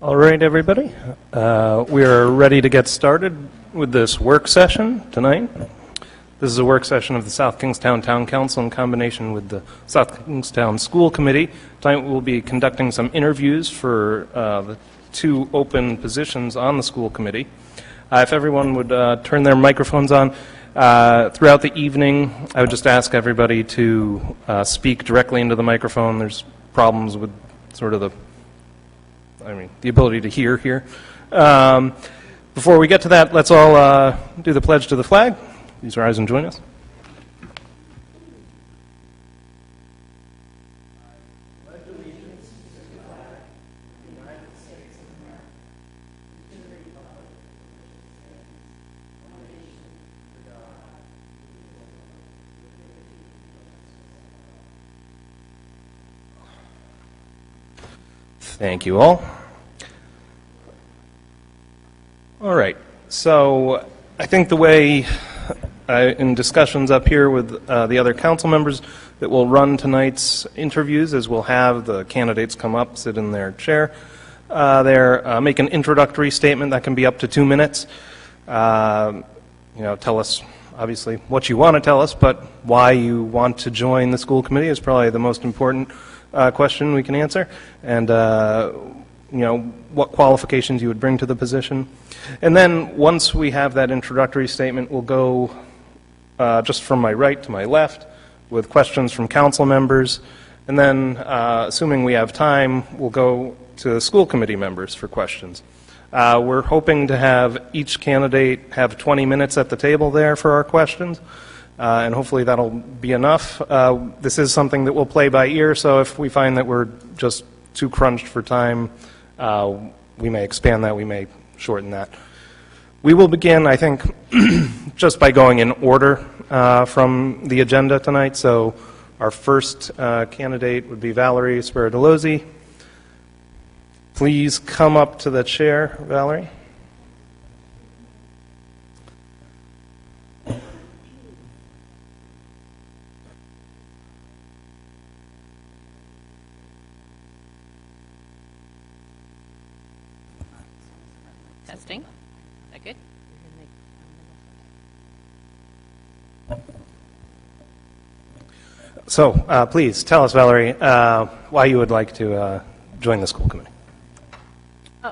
All right, everybody. We are ready to get started with this work session tonight. This is a work session of the South Kingstown Town Council in combination with the South Kingstown School Committee. Tonight we'll be conducting some interviews for the two open positions on the school committee. If everyone would turn their microphones on. Throughout the evening, I would just ask everybody to speak directly into the microphone. There's problems with sort of the ability to hear here. Before we get to that, let's all do the pledge to the flag. Please rise and join us. Thank you all. All right, so I think the way in discussions up here with the other council members that will run tonight's interviews is we'll have the candidates come up, sit in their chair there, make an introductory statement that can be up to 2 minutes. Tell us obviously what you want to tell us, but why you want to join the school committee is probably the most important question we can answer, and what qualifications you would bring to the position. And then once we have that introductory statement, we'll go just from my right to my left with questions from council members, and then assuming we have time, we'll go to school committee members for questions. We're hoping to have each candidate have 20 minutes at the table there for our questions. And hopefully that'll be enough. This is something that we'll play by ear, so if we find that we're just too crunched for time, we may expand that, we may shorten that. We will begin, I think, just by going in order from the agenda tonight. So our first candidate would be Valerie Spiridolozzi. Please come up to the chair, Valerie. Testing. Is that good? So please tell us, Valerie, why you would like to join the school committee.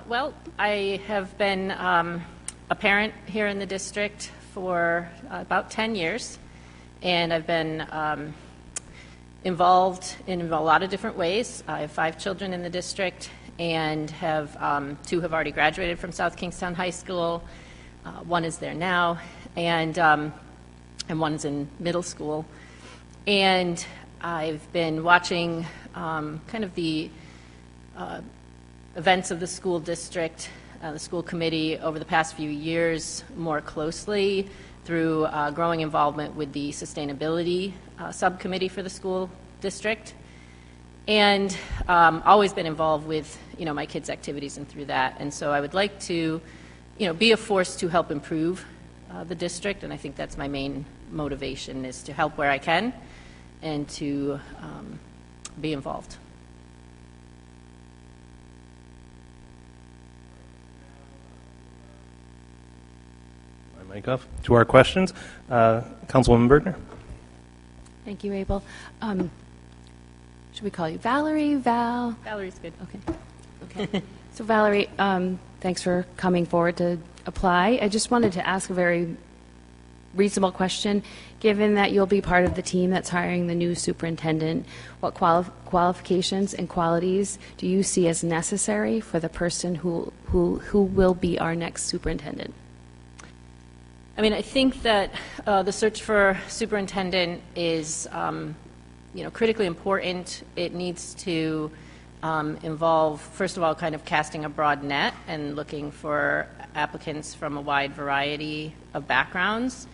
Well, I have been a parent here in the district for about 10 years, and I've been involved in a lot of different ways. I have 5 children in the district, and have 2 have already graduated from South Kingstown High School. 1 is there now, and 1's in middle school. And I've been watching kind of the events of the school district, the school committee over the past few years more closely through growing involvement with the sustainability subcommittee for the school district. And always been involved with, my kids' activities and through that. And so I would like to, be a force to help improve the district. And I think that's my main motivation, is to help where I can and to be involved. My mic off. To our questions, Councilwoman Bergner. Thank you, Abel. Should we call you Valerie, Val? Valerie's good. Okay. So Valerie, thanks for coming forward to apply. I just wanted to ask a very reasonable question. Given that you'll be part of the team that's hiring the new superintendent, what qualifications and qualities do you see as necessary for the person who will be our next superintendent? I think that the search for superintendent is critically important. It needs to involve, first of all, kind of casting a broad net and looking for applicants from a wide variety of backgrounds.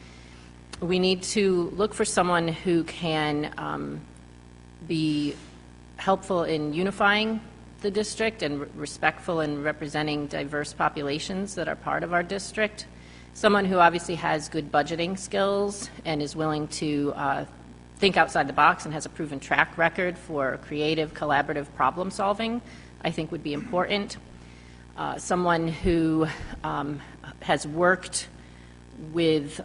We need to look for someone who can be helpful in unifying the district and respectful in representing diverse populations that are part of our district. Someone who obviously has good budgeting skills and is willing to think outside the box and has a proven track record for creative, collaborative problem solving, I think would be important. someone who has worked with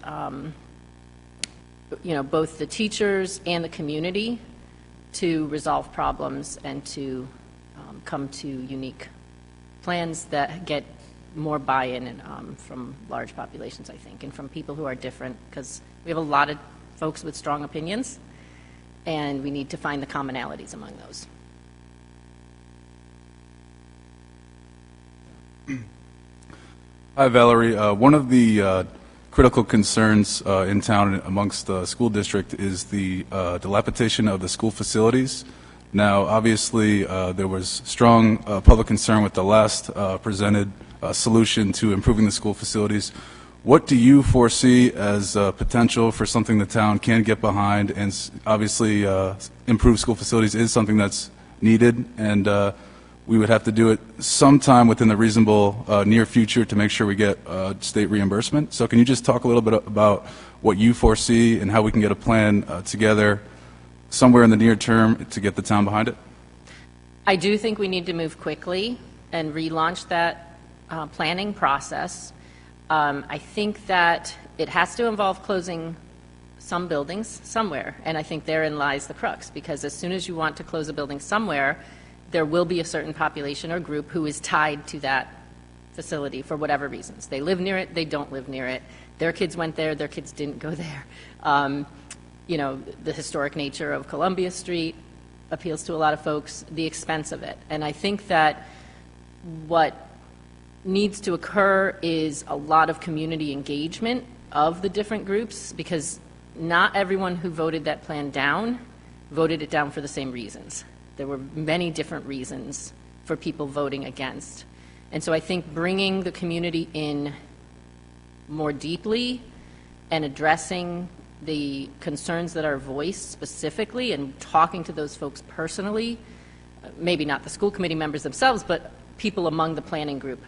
both the teachers and the community to resolve problems and to come to unique plans that get more buy-in from large populations, I think, and from people who are different, because we have a lot of folks with strong opinions, and we need to find the commonalities among those. Hi, Valerie. One of the critical concerns in town amongst the school district is the dilapidation of the school facilities. Now, obviously, there was strong public concern with the last presented solution to improving the school facilities. What do you foresee as potential for something the town can get behind? And obviously, improved school facilities is something that's needed, and we would have to do it sometime within the reasonable near future to make sure we get state reimbursement. So can you just talk a little bit about what you foresee and how we can get a plan together somewhere in the near term to get the town behind it? I do think we need to move quickly and relaunch that planning process. I think that it has to involve closing some buildings somewhere, and I think therein lies the crux, because as soon as you want to close a building somewhere, there will be a certain population or group who is tied to that facility for whatever reasons. They live near it, they don't live near it. Their kids went there, their kids didn't go there. The historic nature of Columbia Street appeals to a lot of folks, the expense of it. And I think that what needs to occur is a lot of community engagement of the different groups, because not everyone who voted that plan down voted it down for the same reasons. There were many different reasons for people voting against. And so I think bringing the community in more deeply and addressing the concerns that are voiced specifically and talking to those folks personally, maybe not the school committee members themselves, but people among the planning group,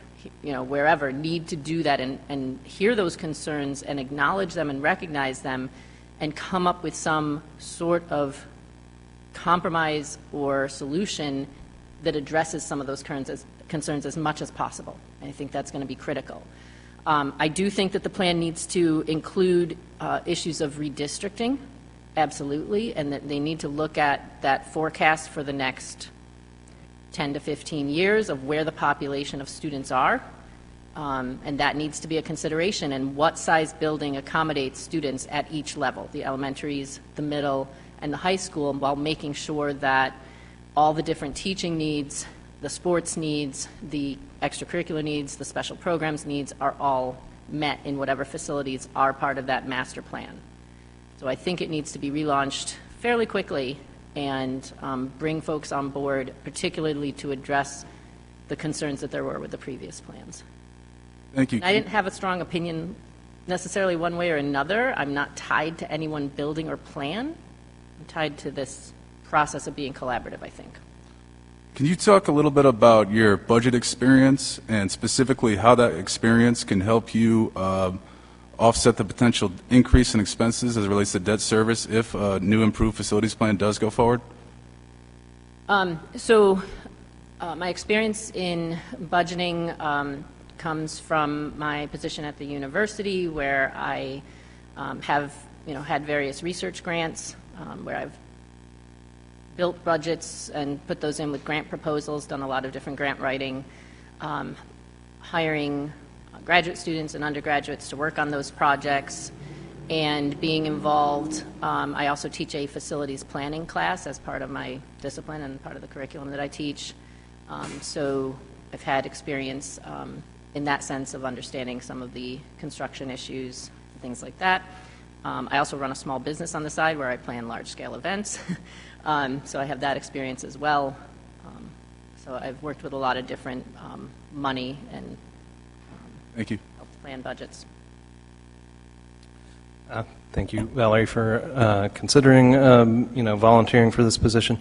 wherever, need to do that and hear those concerns and acknowledge them and recognize them and come up with some sort of compromise or solution that addresses some of those concerns as much as possible. And I think that's going to be critical. I do think that the plan needs to include issues of redistricting, absolutely, and that they need to look at that forecast for the next 10 to 15 years of where the population of students are, and that needs to be a consideration, and what size building accommodates students at each level, the elementaries, the middle, and the high school, while making sure that all the different teaching needs, the sports needs, the extracurricular needs, the special programs needs are all met in whatever facilities are part of that master plan. So I think it needs to be relaunched fairly quickly and bring folks on board, particularly to address the concerns that there were with the previous plans. Thank you. I didn't have a strong opinion necessarily one way or another. I'm not tied to any one building or plan. I'm tied to this process of being collaborative, I think. Can you talk a little bit about your budget experience and specifically how that experience can help you offset the potential increase in expenses as it relates to debt service if a new improved facilities plan does go forward? My experience in budgeting comes from my position at the university, where I have had various research grants, where I've built budgets and put those in with grant proposals, done a lot of different grant writing, hiring graduate students and undergraduates to work on those projects, and being involved. I also teach a facilities planning class as part of my discipline and part of the curriculum that I teach. So I've had experience in that sense of understanding some of the construction issues, things like that. I also run a small business on the side where I plan large-scale events, so I have that experience as well. So I've worked with a lot of different money and Thank you. helped plan budgets. Thank you, Valerie, for considering, volunteering for this position.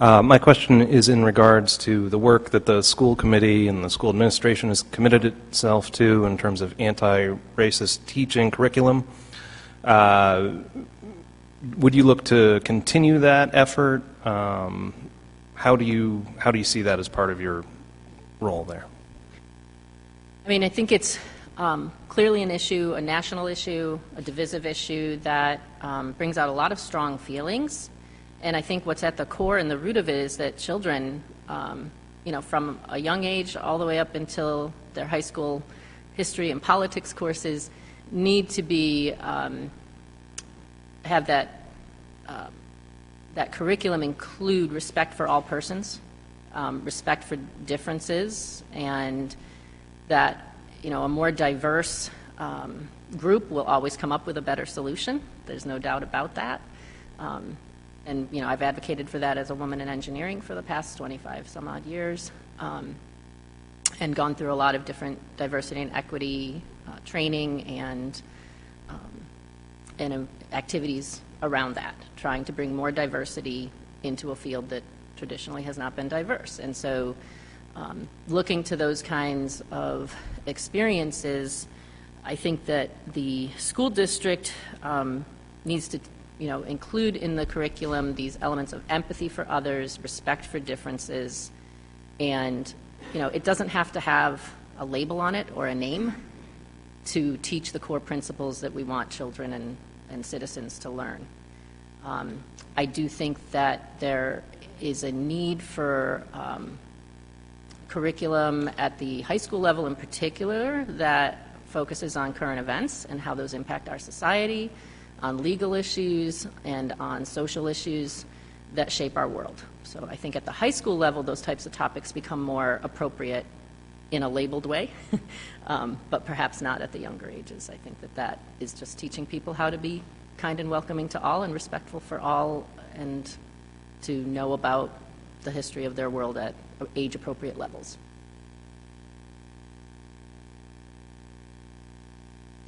My question is in regards to the work that the school committee and the school administration has committed itself to in terms of anti-racist teaching curriculum. Would you look to continue that effort? How do you see that as part of your role there? I mean, I think it's clearly an issue, a national issue, a divisive issue that brings out a lot of strong feelings. And I think what's at the core and the root of it is that children, from a young age all the way up until their high school history and politics courses, need to be have that curriculum include respect for all persons, respect for differences, and that a more diverse group will always come up with a better solution. There's no doubt about that. And I've advocated for that as a woman in engineering for the past 25 some odd years, and gone through a lot of different diversity and equity training and activities around that, trying to bring more diversity into a field that traditionally has not been diverse. And so looking to those kinds of experiences, I think that the school district needs to include in the curriculum these elements of empathy for others, respect for differences, and it doesn't have to have a label on it or a name to teach the core principles that we want children and citizens to learn. I do think that there is a need for curriculum at the high school level in particular that focuses on current events and how those impact our society, on legal issues, and on social issues that shape our world. So I think at the high school level, those types of topics become more appropriate in a labeled way, but perhaps not at the younger ages. I think that is just teaching people how to be kind and welcoming to all and respectful for all, and to know about the history of their world at age-appropriate levels.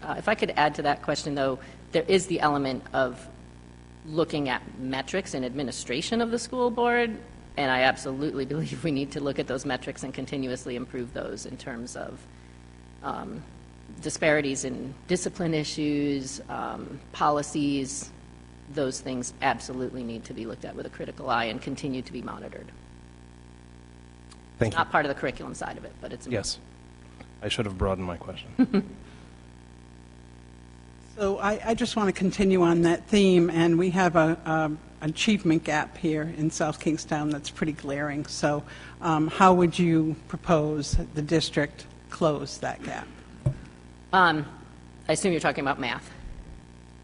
If I could add to that question, though, there is the element of looking at metrics and administration of the school board, and I absolutely believe we need to look at those metrics and continuously improve those in terms of disparities in discipline issues, policies. Those things absolutely need to be looked at with a critical eye and continue to be monitored. Thank It's you. not part of the curriculum side of it, but it's Yes. I should have broadened my question. So I just want to continue on that theme, and we have an achievement gap here in South Kingstown that's pretty glaring. So how would you propose the district close that gap? I assume you're talking about math,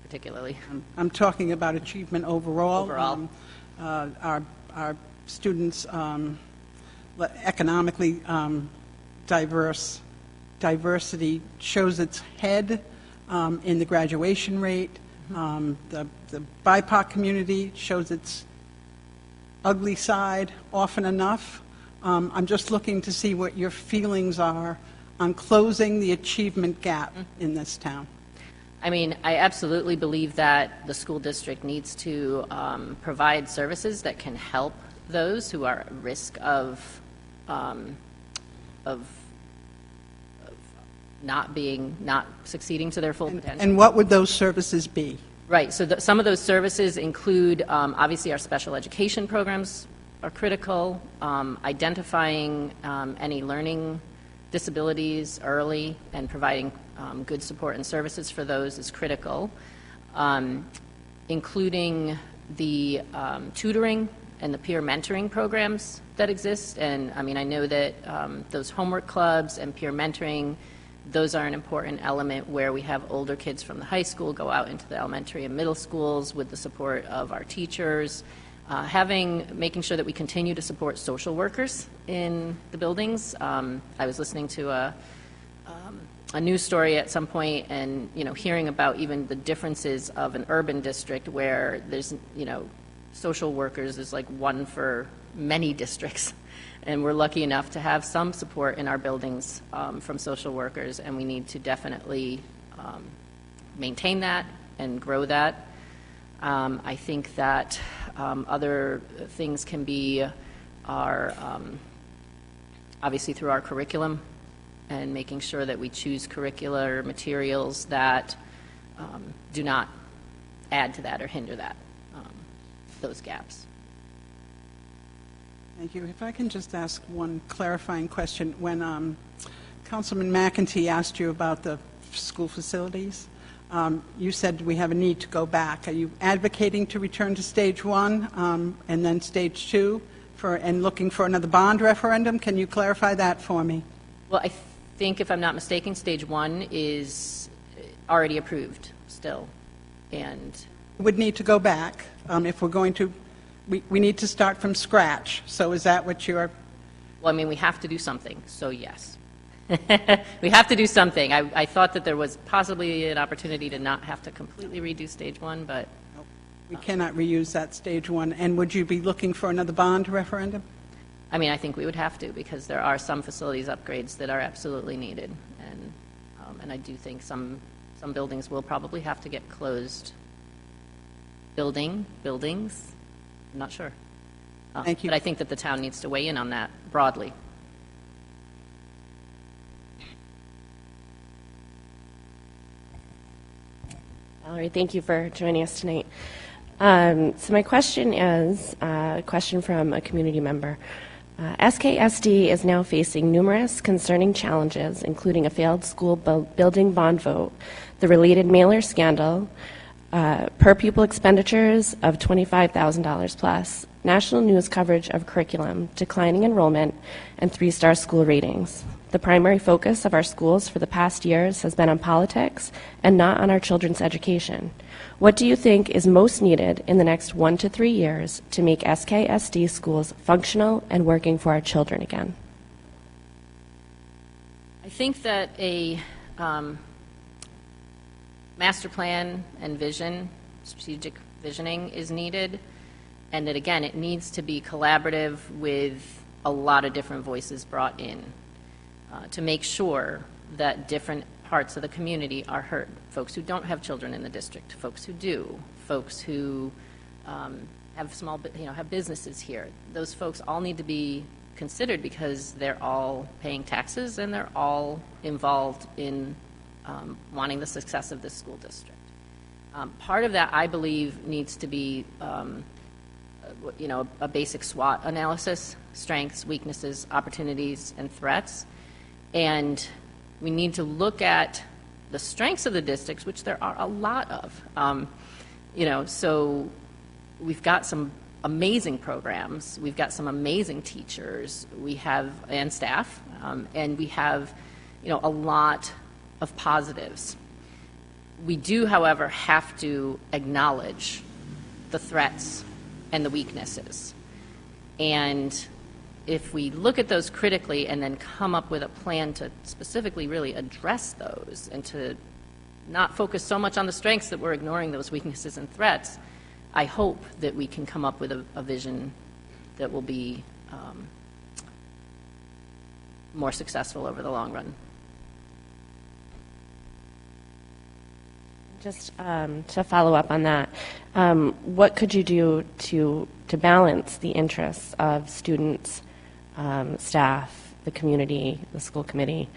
particularly. I'm talking about achievement overall. Overall. Our students, economically diverse, diversity shows its head in the graduation rate. The BIPOC community shows its ugly side often enough. I'm just looking to see what your feelings are on closing the achievement gap in this town. I mean, I absolutely believe that the school district needs to provide services that can help those who are at risk of not succeeding to their full potential. And what would those services be? Right, so some of those services include, obviously, our special education programs are critical, identifying any learning disabilities early and providing good support and services for those is critical, including the tutoring and the peer mentoring programs that exist. And I mean, I know that those homework clubs and peer mentoring, those are an important element where we have older kids from the high school go out into the elementary and middle schools with the support of our teachers, making sure that we continue to support social workers in the buildings. I was listening to a news story at some point, and hearing about even the differences of an urban district where there's social workers is like one for many districts. And we're lucky enough to have some support in our buildings from social workers, and we need to definitely maintain that and grow that. I think that other things can be obviously through our curriculum and making sure that we choose curricular materials that do not add to that or hinder that, those gaps. Thank you. If I can just ask one clarifying question. When Councilman McEntee asked you about the school facilities. You said we have a need to go back. Are you advocating to return to stage one and then stage two and looking for another bond referendum? Can you clarify that for me? Well, I think, if I'm not mistaken, stage one is already approved still, and Would need to go back if we're going to, we need to start from scratch. So is that what you're, well, I mean, we have to do something, so yes. We have to do something. I thought that there was possibly an opportunity to not have to completely redo stage one, but we cannot reuse that stage one. And would you be looking for another bond referendum? I mean, I think we would have to, because there are some facilities upgrades that are absolutely needed, and I do think some buildings will probably have to get closed. Buildings, I'm not sure. Thank you. But I think that the town needs to weigh in on that broadly. Valerie, thank you for joining us tonight. So my question is a question from a community member. SKSD is now facing numerous concerning challenges, including a failed school building bond vote, the related mailer scandal, per pupil expenditures of $25,000 plus, national news coverage of curriculum, declining enrollment, and 3-star school ratings. The primary focus of our schools for the past years has been on politics and not on our children's education. What do you think is most needed in the next 1 to 3 years to make SKSD schools functional and working for our children again? I think that a master plan and vision, strategic visioning is needed, and that, again, it needs to be collaborative with a lot of different voices brought in to make sure that different parts of the community are heard. Folks who don't have children in the district, folks who do, folks who have have businesses here. Those folks all need to be considered because they're all paying taxes and they're all involved in wanting the success of this school district. Part of that, I believe, needs to be a basic SWOT analysis: strengths, weaknesses, opportunities, and threats. And we need to look at the strengths of the districts, which there are a lot of. So we've got some amazing programs, we've got some amazing teachers, and staff, and we have, a lot of positives. We do, however, have to acknowledge the threats and the weaknesses. And if we look at those critically and then come up with a plan to specifically really address those and to not focus so much on the strengths that we're ignoring those weaknesses and threats, I hope that we can come up with a vision that will be more successful over the long run. Just to follow up on that, what could you do to balance the interests of students, staff, the community, the school committee,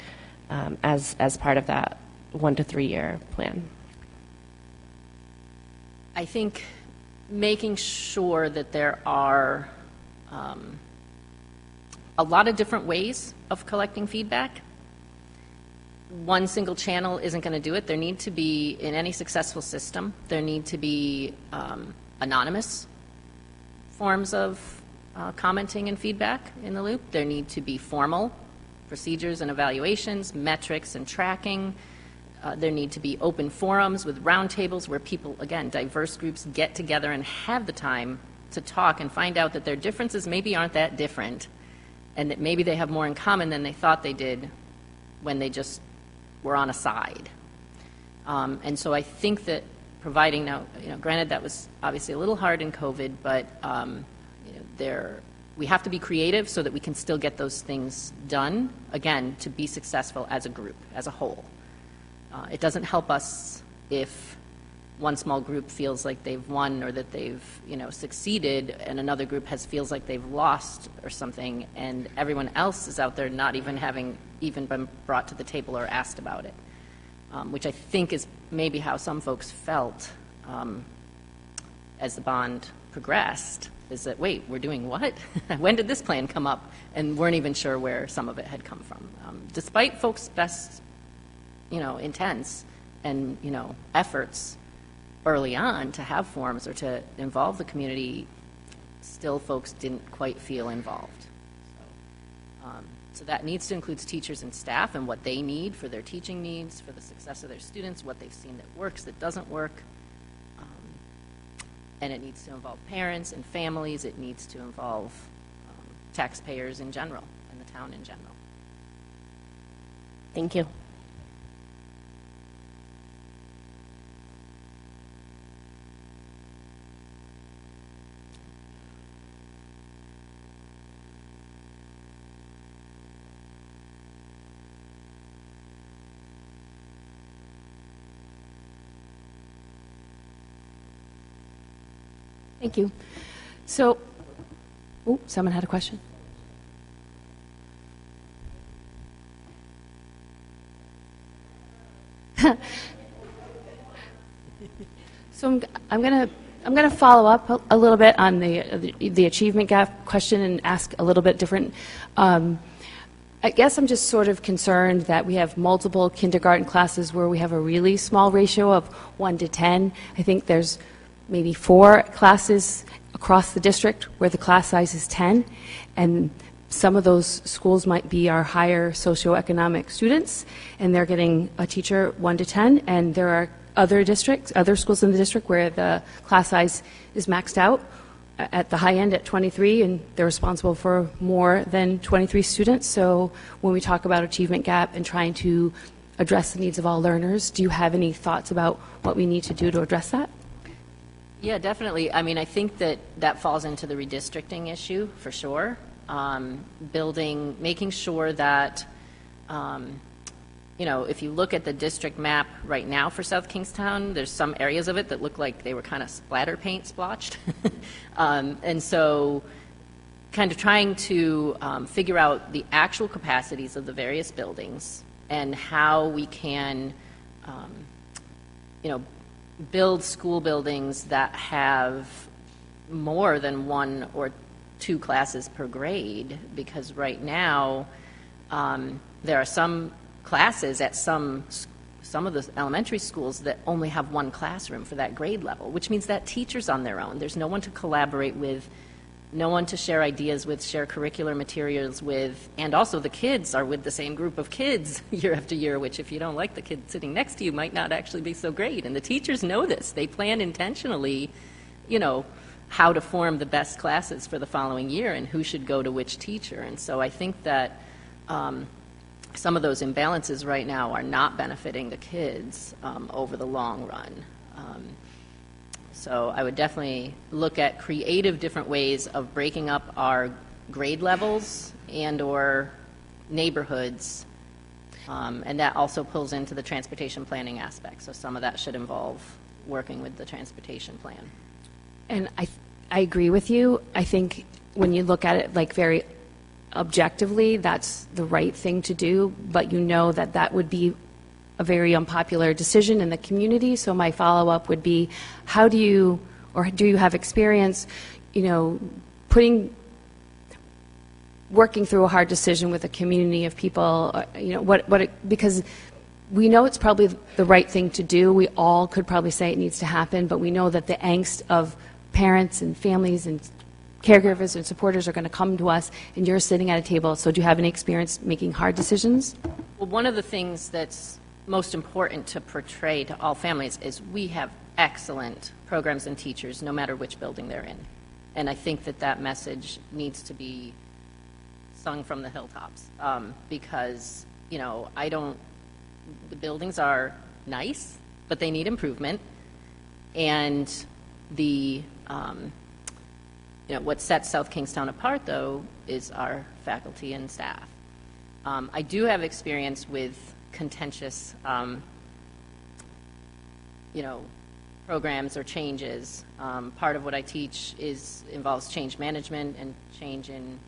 as part of that 1 to 3 year plan? I think making sure that there are a lot of different ways of collecting feedback. One single channel isn't going to do it. There need to be, in any successful system, there need to be anonymous forms of commenting and feedback in the loop. There need to be formal procedures and evaluations, metrics and tracking. There need to be open forums with roundtables where people, again, diverse groups get together and have the time to talk and find out that their differences maybe aren't that different and that maybe they have more in common than they thought they did when they just were on a side. And so I think that providing now, granted that was obviously a little hard in COVID, but we have to be creative so that we can still get those things done, again, to be successful as a group, as a whole. It doesn't help us if one small group feels like they've won or that they've succeeded and another group feels like they've lost or something, and everyone else is out there not even having been brought to the table or asked about it, which I think is maybe how some folks felt as the bond progressed. is that, wait, we're doing what? When did this plan come up? And weren't even sure where some of it had come from. Despite folks' best, intents and, efforts early on to have forums or to involve the community, still folks didn't quite feel involved. So that needs to include teachers and staff and what they need for their teaching needs, for the success of their students, what they've seen that works, that doesn't work. And it needs to involve parents and families. It needs to involve taxpayers in general and the town in general. Thank you. Thank you. So, someone had a question? So I'm going to follow up a little bit on the achievement gap question and ask a little bit different. I guess I'm just sort of concerned that we have multiple kindergarten classes where we have a really small ratio of 1 to 10. I think there's maybe 4 classes across the district where the class size is 10, and some of those schools might be our higher socioeconomic students, and they're getting a teacher 1 to 10, and there are other schools in the district where the class size is maxed out at the high end at 23, and they're responsible for more than 23 students. So when we talk about achievement gap and trying to address the needs of all learners, do you have any thoughts about what we need to do to address that? Yeah, definitely. I mean, I think that falls into the redistricting issue for sure. Making sure that, if you look at the district map right now for South Kingstown, there's some areas of it that look like they were kind of splatter paint splotched. And so kind of trying to figure out the actual capacities of the various buildings and how we can, build school buildings that have more than 1 or 2 classes per grade, because right now there are some classes at some of the elementary schools that only have 1 classroom for that grade level, which means that teacher's on their own. There's no one to collaborate with, no one to share ideas with, share curricular materials with, and also the kids are with the same group of kids year after year, which if you don't like the kid sitting next to you might not actually be so great. And the teachers know this. They plan intentionally, how to form the best classes for the following year and who should go to which teacher. And so I think that some of those imbalances right now are not benefiting the kids over the long run. So I would definitely look at creative different ways of breaking up our grade levels and or neighborhoods, and that also pulls into the transportation planning aspect. So some of that should involve working with the transportation plan. And I agree with you. I think when you look at it like very objectively, that's the right thing to do, but that would be a very unpopular decision in the community. So my follow-up would be, do you have experience, working through a hard decision with a community of people, because we know it's probably the right thing to do. We all could probably say it needs to happen, but we know that the angst of parents and families and caregivers and supporters are going to come to us, and you're sitting at a table. So do you have any experience making hard decisions? Well, one of the things that's most important to portray to all families is we have excellent programs and teachers no matter which building they're in. And I think that message needs to be sung from the hilltops, because, the buildings are nice, but they need improvement. And what sets South Kingstown apart, though, is our faculty and staff. I do have experience with contentious, programs or changes. Part of what I teach involves change management and change in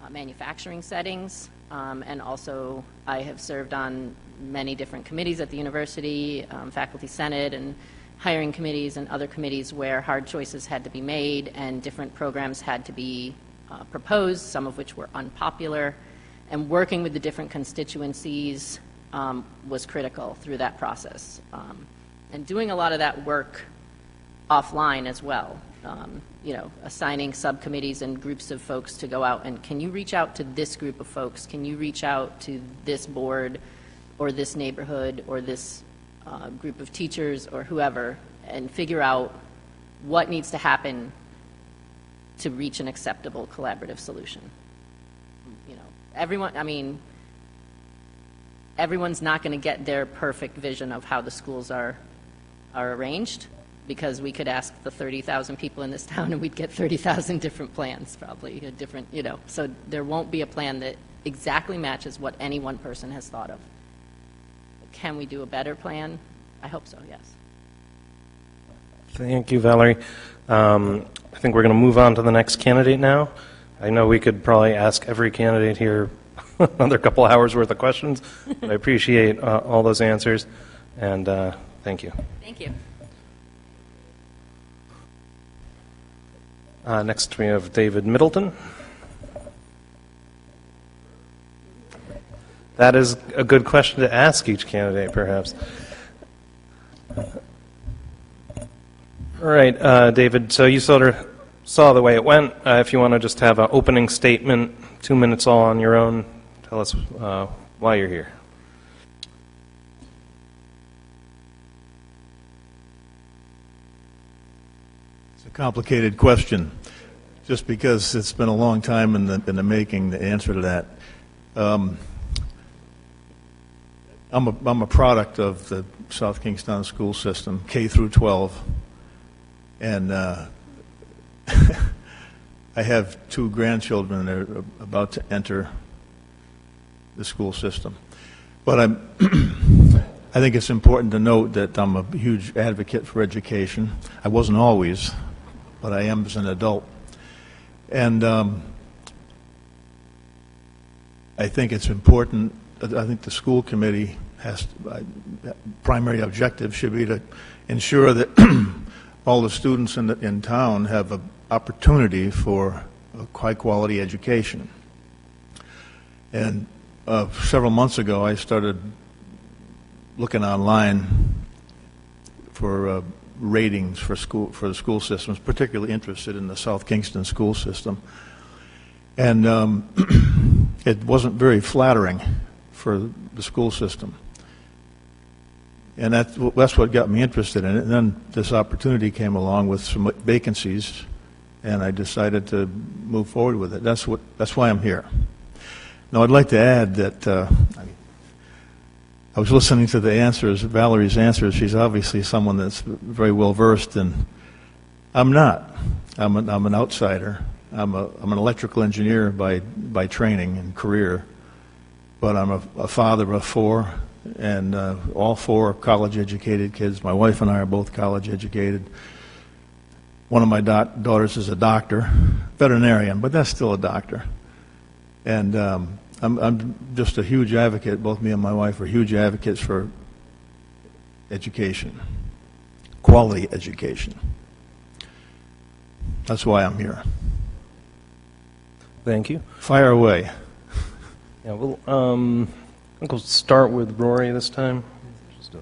manufacturing settings, and also I have served on many different committees at the university, faculty senate, and hiring committees and other committees where hard choices had to be made and different programs had to be proposed, some of which were unpopular, and working with the different constituencies was critical through that process. And doing a lot of that work offline as well, assigning subcommittees and groups of folks to go out and, can you reach out to this group of folks? Can you reach out to this board or this neighborhood or this group of teachers or whoever and figure out what needs to happen to reach an acceptable collaborative solution? Everyone's not going to get their perfect vision of how the schools are arranged, because we could ask the 30,000 people in this town and we'd get 30,000 different plans, probably, so there won't be a plan that exactly matches what any one person has thought of. But can we do a better plan? I hope so, yes. Thank you, Valerie. I think we're going to move on to the next candidate now. I know we could probably ask every candidate here another couple hours worth of questions, but I appreciate all those answers, and thank you. Thank you. Next, we have David Middleton. That is a good question to ask each candidate, perhaps. All right, David, so you sort of saw the way it went. If you want to just have an opening statement, 2 minutes all on your own, tell us why you're here. It's a complicated question, just because it's been a long time in the making, the answer to that. I'm a product of the South Kingstown school system, K through 12, and I have 2 grandchildren that are about to enter the school system. But I think it's important to note that I'm a huge advocate for education. I wasn't always, but I am as an adult. And I think it's important. I think the school committee has primary objective should be to ensure that all the students in town have an opportunity for a high-quality education. And several months ago, I started looking online for ratings for the school systems, particularly interested in the South Kingston school system. And it wasn't very flattering for the school system. And that's what got me interested in it. And then this opportunity came along with some vacancies, and I decided to move forward with it. That's why I'm here. Now, I'd like to add that I was listening to the answers, Valerie's answers. She's obviously someone that's very well versed, and I'm not. I'm an outsider. I'm an electrical engineer by training and career, but I'm a father of 4, and all 4 are college-educated kids. My wife and I are both college-educated. One of my daughters is a doctor, veterinarian, but that's still a doctor. And I'm just a huge advocate. Both me and my wife are huge advocates for education, quality education. That's why I'm here. Thank you. Fire away. Yeah, well, I think we'll start with Rory this time. Just do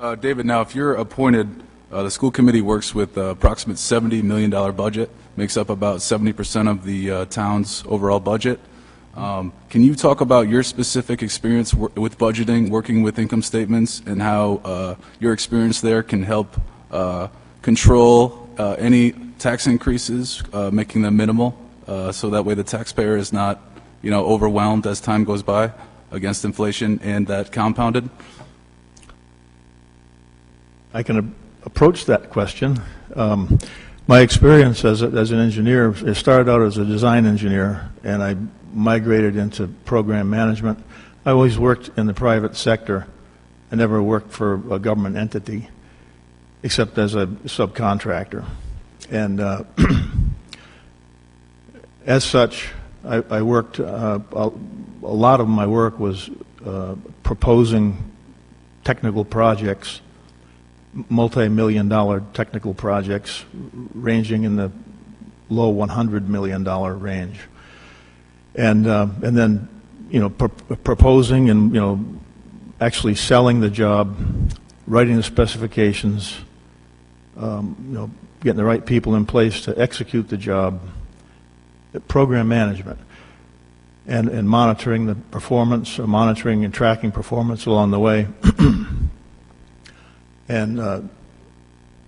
it. David, now if you're appointed, the school committee works with approximate $70 million budget, makes up about 70% of the town's overall budget. Can you talk about your specific experience with budgeting, working with income statements, and how your experience there can help control any tax increases, making them minimal, so that way the taxpayer is not, overwhelmed as time goes by against inflation and that compounded? I can approach that question. My experience as an engineer, it started out as a design engineer, and I migrated into program management. I always worked in the private sector. I never worked for a government entity, except as a subcontractor. And as such, I worked, a lot of my work was proposing technical projects multi-million-dollar technical projects ranging in the low $100 million range. And then, proposing and, actually selling the job, writing the specifications, getting the right people in place to execute the job, program management, and monitoring the performance, monitoring and tracking performance along the way, and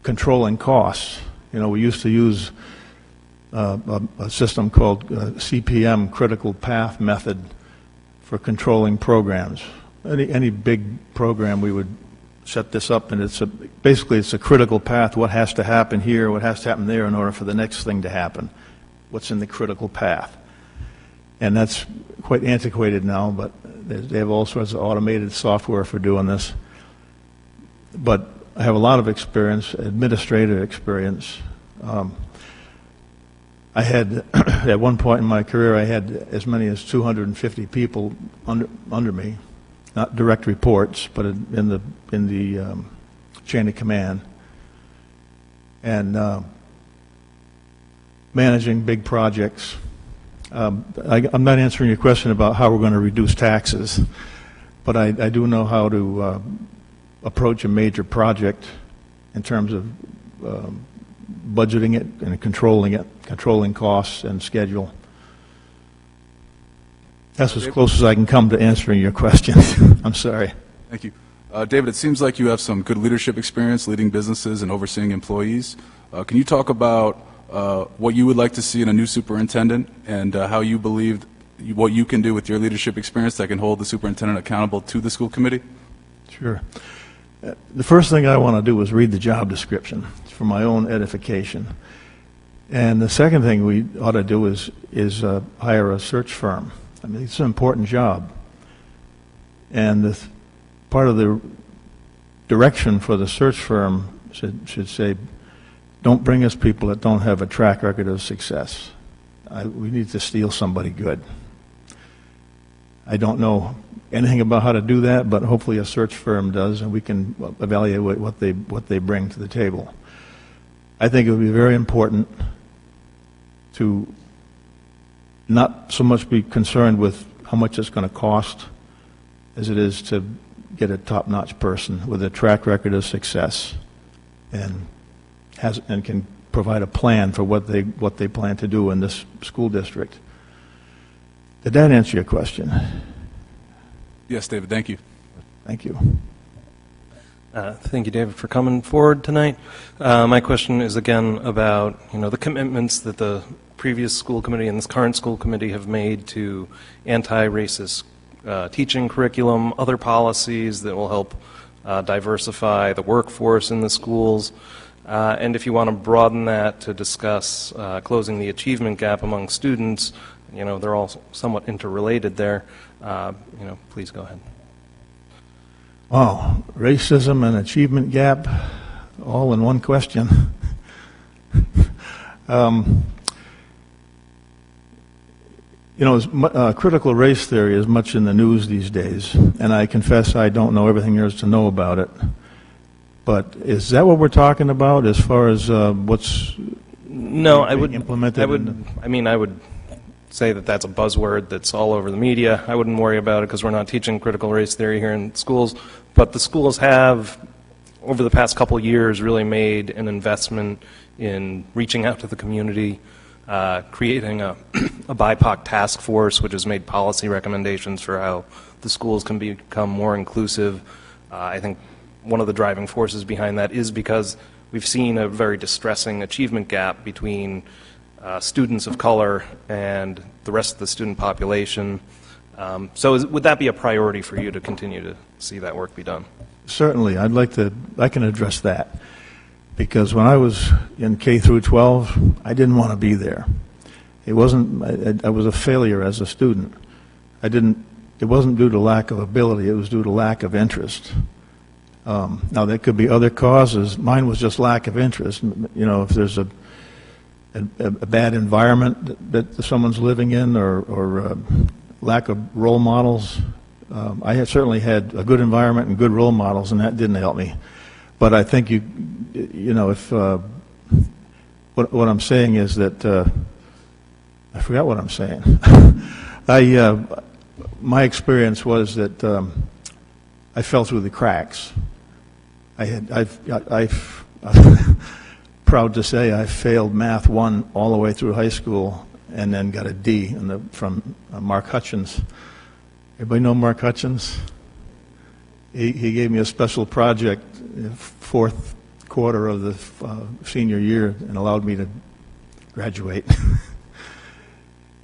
controlling costs. We used to use a system called CPM, Critical Path Method, for controlling programs. Any big program, we would set this up, and basically it's a critical path. What has to happen here, what has to happen there in order for the next thing to happen. What's in the critical path. And that's quite antiquated now, but they have all sorts of automated software for doing this. But I have a lot of experience, administrative experience. I had, at one point in my career, I had as many as 250 people under me, not direct reports, but in the chain of command, and managing big projects. I'm not answering your question about how we're going to reduce taxes, but I do know how to approach a major project in terms of budgeting it and controlling costs and schedule. That's as close as I can come to answering your question. I'm sorry. Thank you. David, it seems like you have some good leadership experience leading businesses and overseeing employees. Can you talk about what you would like to see in a new superintendent and how you believe what you can do with your leadership experience that can hold the superintendent accountable to the school committee? Sure. The first thing I want to do is read the job description for my own edification. And the second thing we ought to do is hire a search firm. I mean, it's an important job. And part of the direction for the search firm should say, don't bring us people that don't have a track record of success. We need to steal somebody good. I don't know anything about how to do that, but hopefully a search firm does, and we can evaluate what they bring to the table. I think it would be very important to not so much be concerned with how much it's going to cost as it is to get a top-notch person with a track record of success and can provide a plan for what they plan to do in this school district. Did that answer your question? Yes, David, thank you. Thank you. Thank you, David, for coming forward tonight. My question is again about the commitments that the previous school committee and this current school committee have made to anti-racist teaching curriculum, other policies that will help diversify the workforce in the schools, and if you want to broaden that to discuss closing the achievement gap among students, they're all somewhat interrelated there. Please go ahead. Wow, racism and achievement gap, all in one question. Critical race theory is much in the news these days, and I confess I don't know everything there is to know about it. But is that what we're talking about as far as what's being implemented? I would say that that's a buzzword that's all over the media. I wouldn't worry about it because we're not teaching critical race theory here in schools. But the schools have, over the past couple years, really made an investment in reaching out to the community, creating a BIPOC task force, which has made policy recommendations for how the schools can become more inclusive. I think one of the driving forces behind that is because we've seen a very distressing achievement gap between students of color and the rest of the student population. So would that be a priority for you to continue to see that work be done? Certainly. I can address that. Because when I was in K through 12, I didn't want to be there. I was a failure as a student. It wasn't due to lack of ability, it was due to lack of interest. Now there could be other causes. Mine was just lack of interest. If there's a bad environment that someone's living in or lack of role models. I had certainly had a good environment and good role models, and that didn't help me. But I think you know, if, what I'm saying is that, I forgot what I'm saying. My experience was that I fell through the cracks. I've proud to say I failed Math 1 all the way through high school and then got a D from Mark Hutchins. Everybody know Mark Hutchins? He gave me a special project fourth quarter of the senior year and allowed me to graduate.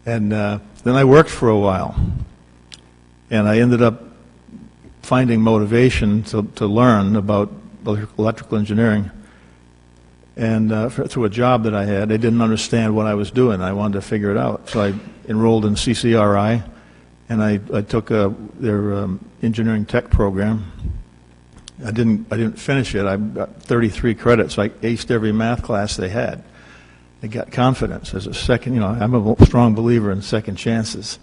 And then I worked for a while, and I ended up finding motivation to learn about electrical engineering. And through a job that I had, I didn't understand what I was doing. I wanted to figure it out. So I enrolled in CCRI, and I took their engineering tech program. I didn't finish it. I got 33 credits. I aced every math class they had. I got confidence as a second. You know, I'm a strong believer in second chances.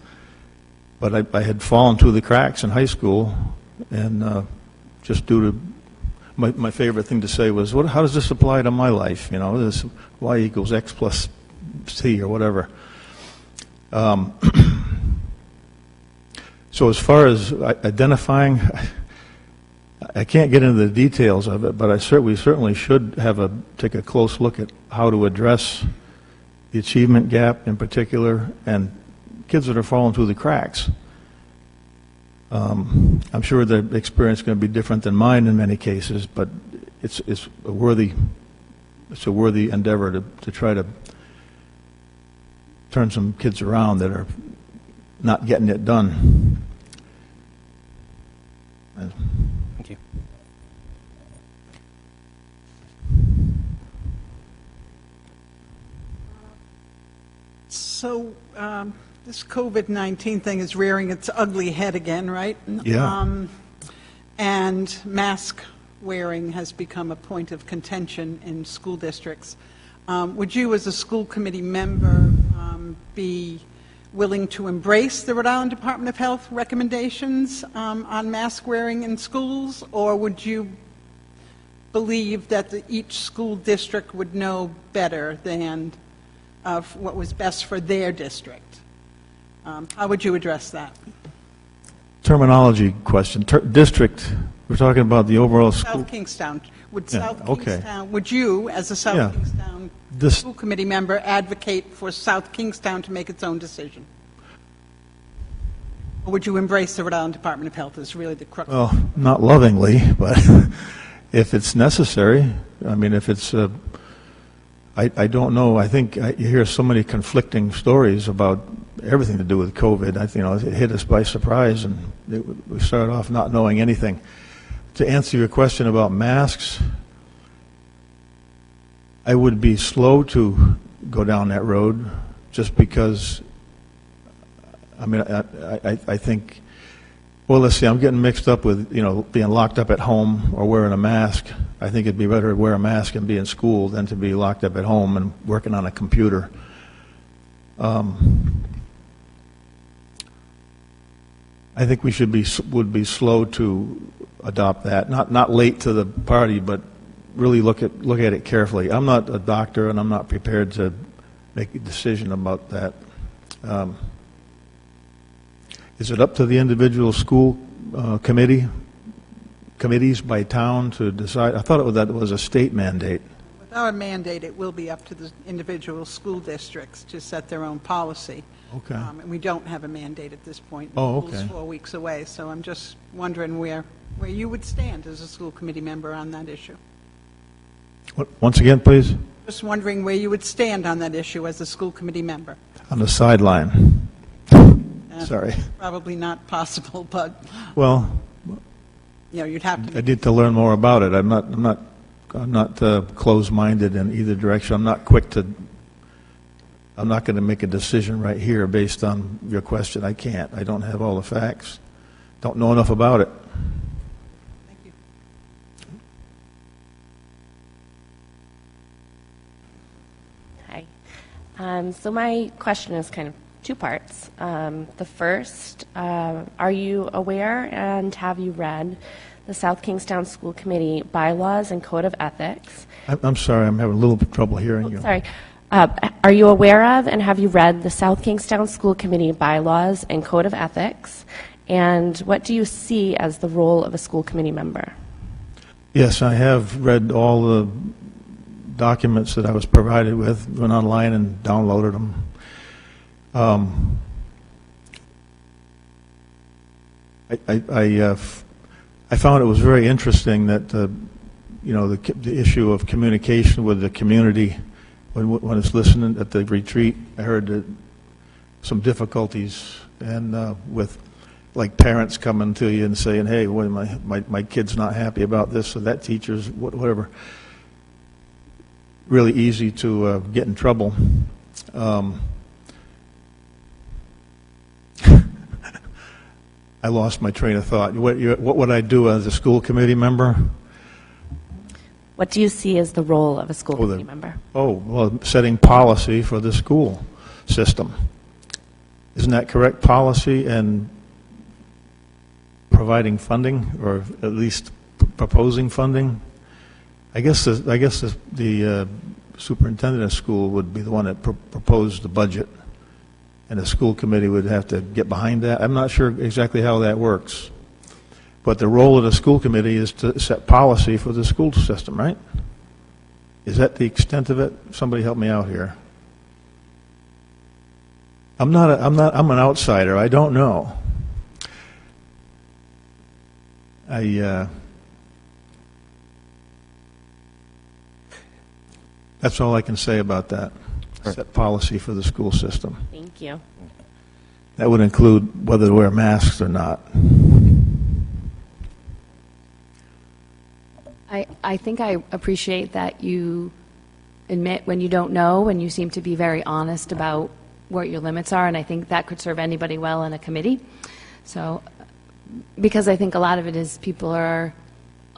But I had fallen through the cracks in high school, and just due to my favorite thing to say was, how does this apply to my life? You know, this y equals x plus c or whatever. So as far as identifying, I can't get into the details of it, but we certainly should take a close look at how to address the achievement gap in particular, and kids that are falling through the cracks. I'm sure the experience is going to be different than mine in many cases, but it's a worthy endeavor to try to turn some kids around that are not getting it done. Thank you. So this COVID-19 thing is rearing its ugly head again, right? Yeah. And mask wearing has become a point of contention in school districts. Would you, as a school committee member, be willing to embrace the Rhode Island Department of Health recommendations on mask wearing in schools, or would you believe that each school district would know better than what was best for their district? How would you address that? Terminology question. District, we're talking about the overall school. South Kingstown. Would Yeah, South okay. Kingstown, would you, as a South Yeah. Kingstown This- school committee member, advocate for South Kingstown to make its own decision? Or would you embrace the Rhode Island Department of Health is really the crux? Well, not lovingly, but if it's necessary, I mean, if it's, I don't know. I think you hear so many conflicting stories about everything to do with COVID. It hit us by surprise, and we started off not knowing anything. To answer your question about masks, I would be slow to go down that road, just because, I mean, I think, well, let's see, I'm getting mixed up with, being locked up at home or wearing a mask. I think it'd be better to wear a mask and be in school than to be locked up at home and working on a computer. I think we would be slow to adopt that. Not late to the party, but really look at it carefully. I'm not a doctor, and I'm not prepared to make a decision about that. Is it up to the individual school committees by town to decide? I thought that was a state mandate. Without a mandate, it will be up to the individual school districts to set their own policy. Okay. And we don't have a mandate at this point. Oh, School's okay. 4 weeks away, so I'm just wondering where you would stand as a school committee member on that issue. Once again, please. Just wondering where you would stand on that issue as a school committee member. On the sideline. Sorry. Probably not possible, but, Well, you'd have to I be. need to learn more about it. I'm not closed-minded in either direction. I'm not going to make a decision right here based on your question. I can't. I don't have all the facts. Don't know enough about it. Thank you. Hi. So my question is kind of two parts. The first, are you aware and have you read the South Kingstown School Committee bylaws and code of ethics. I'm sorry, I'm having a little bit trouble hearing you. Sorry. Are you aware of and have you read the South Kingstown School Committee bylaws and code of ethics? And what do you see as the role of a school committee member? Yes, I have read all the documents that I was provided with, went online and downloaded them. I found it was very interesting that, the issue of communication with the community, when it's listening at the retreat, I heard that some difficulties, and with like parents coming to you and saying, hey, well, my kid's not happy about this, or that teacher's whatever. Really easy to get in trouble. I lost my train of thought. What would I do as a school committee member? What do you see as the role of a school committee member? Oh, well, setting policy for the school system. Isn't that correct? Policy and providing funding, or at least proposing funding? I guess the superintendent of school would be the one that proposed the budget, and the school committee would have to get behind that. I'm not sure exactly how that works, but the role of the school committee is to set policy for the school system, right? Is that the extent of it? Somebody help me out here. I'm an outsider. I don't know. That's all I can say about that. Set policy for the school system. Thank you. That would include whether to wear masks or not. I think I appreciate that you admit when you don't know, and you seem to be very honest about what your limits are, and I think that could serve anybody well in a committee. So, because I think a lot of it is people are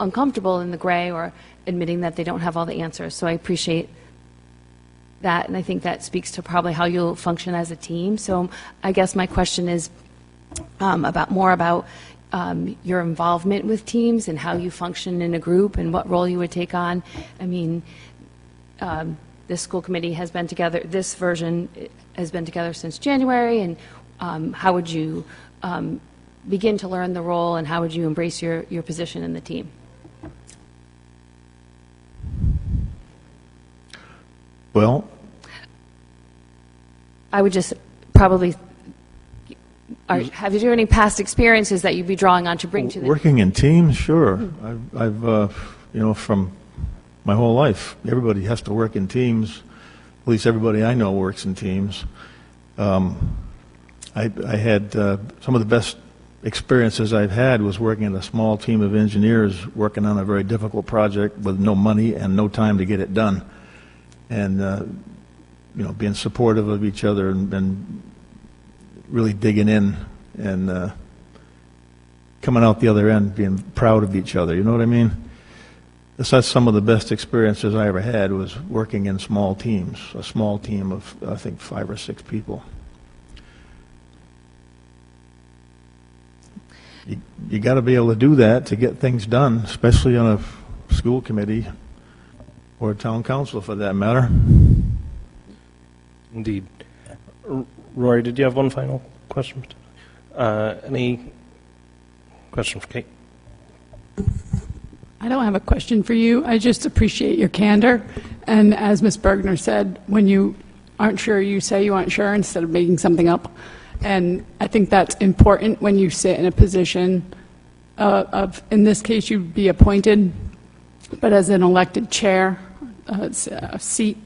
uncomfortable in the gray or admitting that they don't have all the answers. So I appreciate that, and I think that speaks to probably how you'll function as a team. So I guess my question is about your involvement with teams and how you function in a group and what role you would take on. I mean, this school committee has been together, this version has been together since January, and how would you begin to learn the role, and how would you embrace your position in the team? Well, I would just probably, have you any past experiences that you'd be drawing on to bring to the working in teams, sure. I've from my whole life, everybody has to work in teams. At least everybody I know works in teams. I had some of the best experiences I've had was working in a small team of engineers working on a very difficult project with no money and no time to get it done. And, being supportive of each other and really digging in and coming out the other end being proud of each other. You know what I mean? That's some of the best experiences I ever had was working in small teams, a small team of, I think, 5 or 6 people. You got to be able to do that to get things done, especially on a school committee or a town council, for that matter. Indeed. Rory, did you have one final question? Any question for Kate? I don't have a question for you. I just appreciate your candor. And as Ms. Bergner said, when you aren't sure, you say you aren't sure instead of making something up. And I think that's important when you sit in a position of, in this case, you'd be appointed, but as an elected chair, a seat,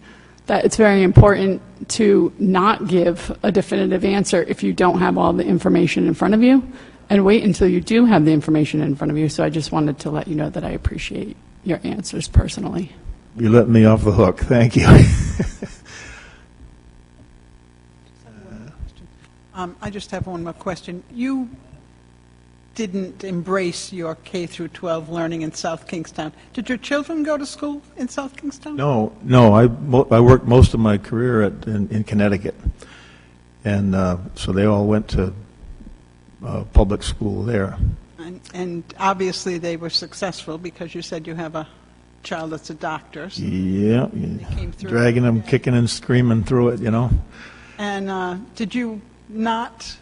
that it's very important to not give a definitive answer if you don't have all the information in front of you, and wait until you do have the information in front of you. So I just wanted to let you know that I appreciate your answers personally. You let me off the hook. Thank you. I just have one more question. You didn't embrace your K through 12 learning in South Kingstown. Did your children go to school in South Kingstown? No. I worked most of my career in Connecticut, and so they all went to public school there. And obviously, they were successful because you said you have a child that's a doctor. So Yeah, came through. dragging them, kicking and screaming through it, you know. And did you not,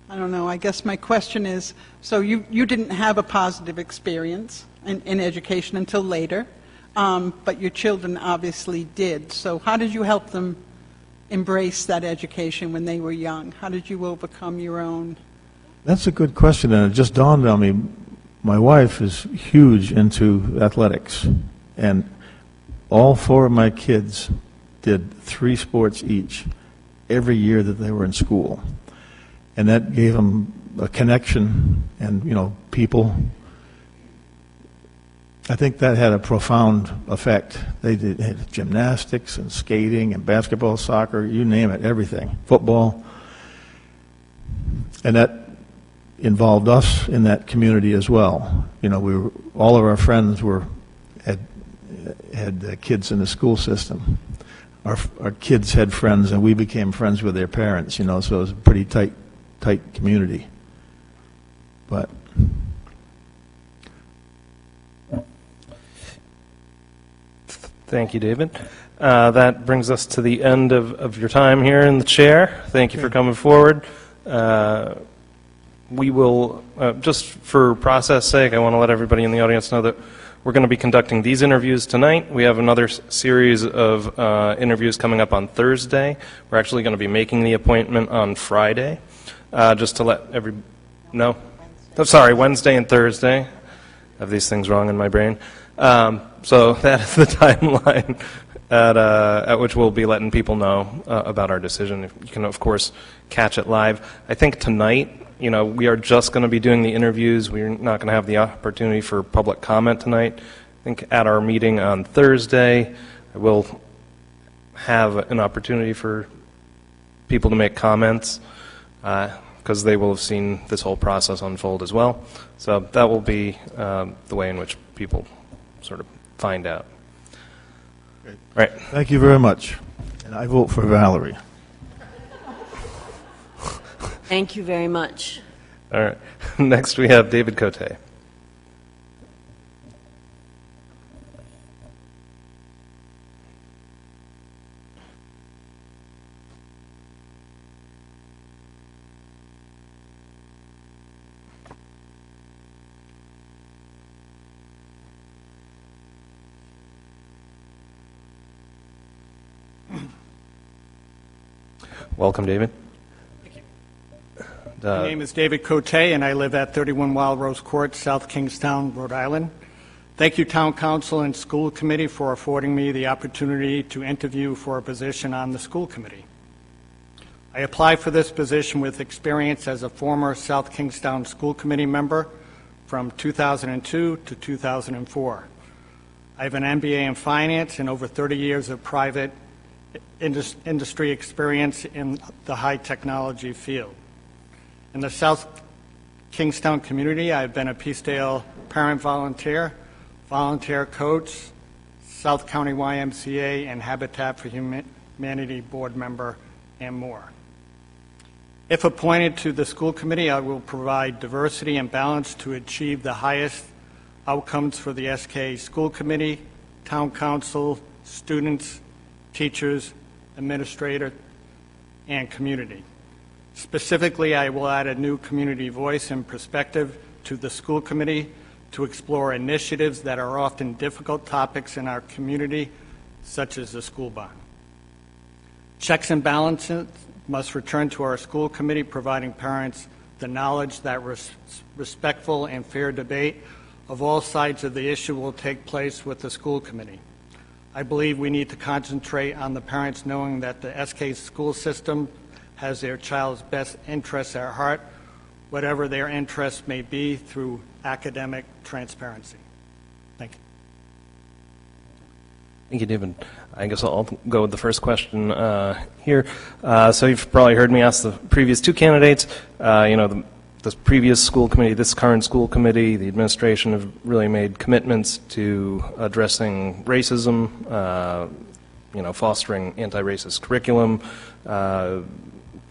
I don't know, I guess my question is, so you didn't have a positive experience in education until later, but your children obviously did. So how did you help them embrace that education when they were young? How did you overcome your own? That's a good question, and it just dawned on me. My wife is huge into athletics, and all 4 of my kids did 3 sports each every year that they were in school. And that gave them a connection and, you know, people. I think that had a profound effect. They had gymnastics and skating and basketball, soccer, you name it, everything, football. And that involved us in that community as well. You know, all of our friends had kids in the school system. Our kids had friends, and we became friends with their parents, you know, so it was a pretty tight community. But Thank you, David. That brings us to the end of your time here in the chair. Thank you for coming forward. We will, just for process sake, I want to let everybody in the audience know that we're going to be conducting these interviews tonight. We have another series of interviews coming up on Thursday. We're actually going to be making the appointment on Friday, just to let no? Oh, sorry, Wednesday and Thursday. I have these things wrong in my brain. So that is the timeline at which we'll be letting people know about our decision. You can, of course, catch it live. I think tonight, you know, we are just going to be doing the interviews. We're not going to have the opportunity for public comment tonight. I think at our meeting on Thursday, I will have an opportunity for people to make comments because they will have seen this whole process unfold as well. So that will be the way in which people sort of find out. Great. Right. thank you very much. And I vote for Valerie. Thank you very much. All right. Next we have David Cote. Welcome, David. My name is David Cote, and I live at 31 Wild Rose Court, South Kingstown, Rhode Island. Thank you, Town Council and School Committee, for affording me the opportunity to interview for a position on the School Committee. I applied for this position with experience as a former South Kingstown School Committee member from 2002 to 2004. I have an MBA in finance and over 30 years of private industry experience in the high technology field. In the South Kingstown community, I've been a Peacedale parent volunteer, volunteer coach, South County YMCA, and Habitat for Humanity board member, and more. If appointed to the school committee, I will provide diversity and balance to achieve the highest outcomes for the SK school committee, town council, students, teachers, administrator, and community. Specifically, I will add a new community voice and perspective to the school committee to explore initiatives that are often difficult topics in our community, such as the school bond. Checks and balances must return to our school committee, providing parents the knowledge that respectful and fair debate of all sides of the issue will take place with the school committee. I believe we need to concentrate on the parents knowing that the SK school system has their child's best interests at heart, whatever their interests may be, through academic transparency. Thank you. Thank you, David. I guess I'll go with the first question here. So you've probably heard me ask the previous two candidates. The previous school committee, this current school committee, the administration have really made commitments to addressing racism, fostering anti-racist curriculum,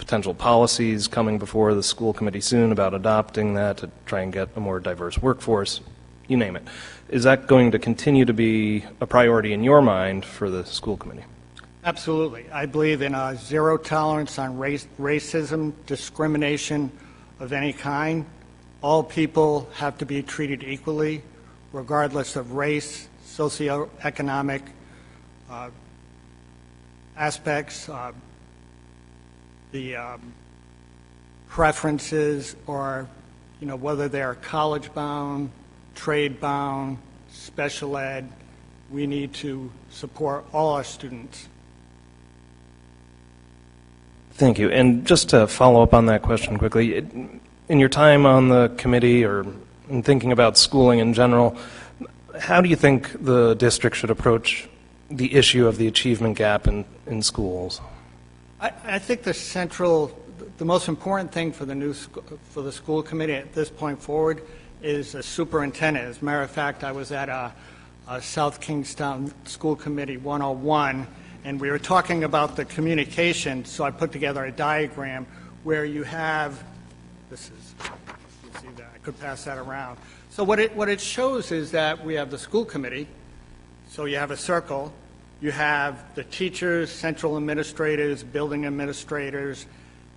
potential policies coming before the school committee soon about adopting that to try and get a more diverse workforce, you name it. Is that going to continue to be a priority in your mind for the school committee? Absolutely. I believe in a zero tolerance on racism, discrimination of any kind. All people have to be treated equally, regardless of race, socioeconomic aspects, the preferences, or whether they're college-bound, trade-bound, special ed. We need to support all our students. Thank you. And just to follow up on that question quickly, in your time on the committee or in thinking about schooling in general, how do you think the district should approach the issue of the achievement gap in schools? I think the most important thing for the school committee at this point forward is a superintendent. As a matter of fact, I was at a South Kingstown School Committee 101, and we were talking about the communication, so I put together a diagram where you have, you see that, I could pass that around. So what it shows is that we have the school committee, so you have a circle, you have the teachers, central administrators, building administrators,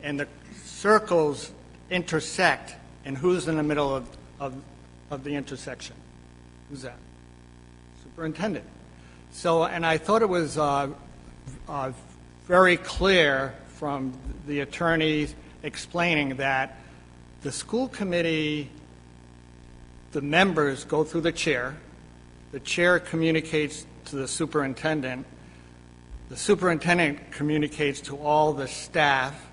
and the circles intersect, and who's in the middle of the intersection? Who's that? Superintendent. So, and I thought it was very clear from the attorneys explaining that the school committee, the members go through the chair communicates to the superintendent communicates to all the staff,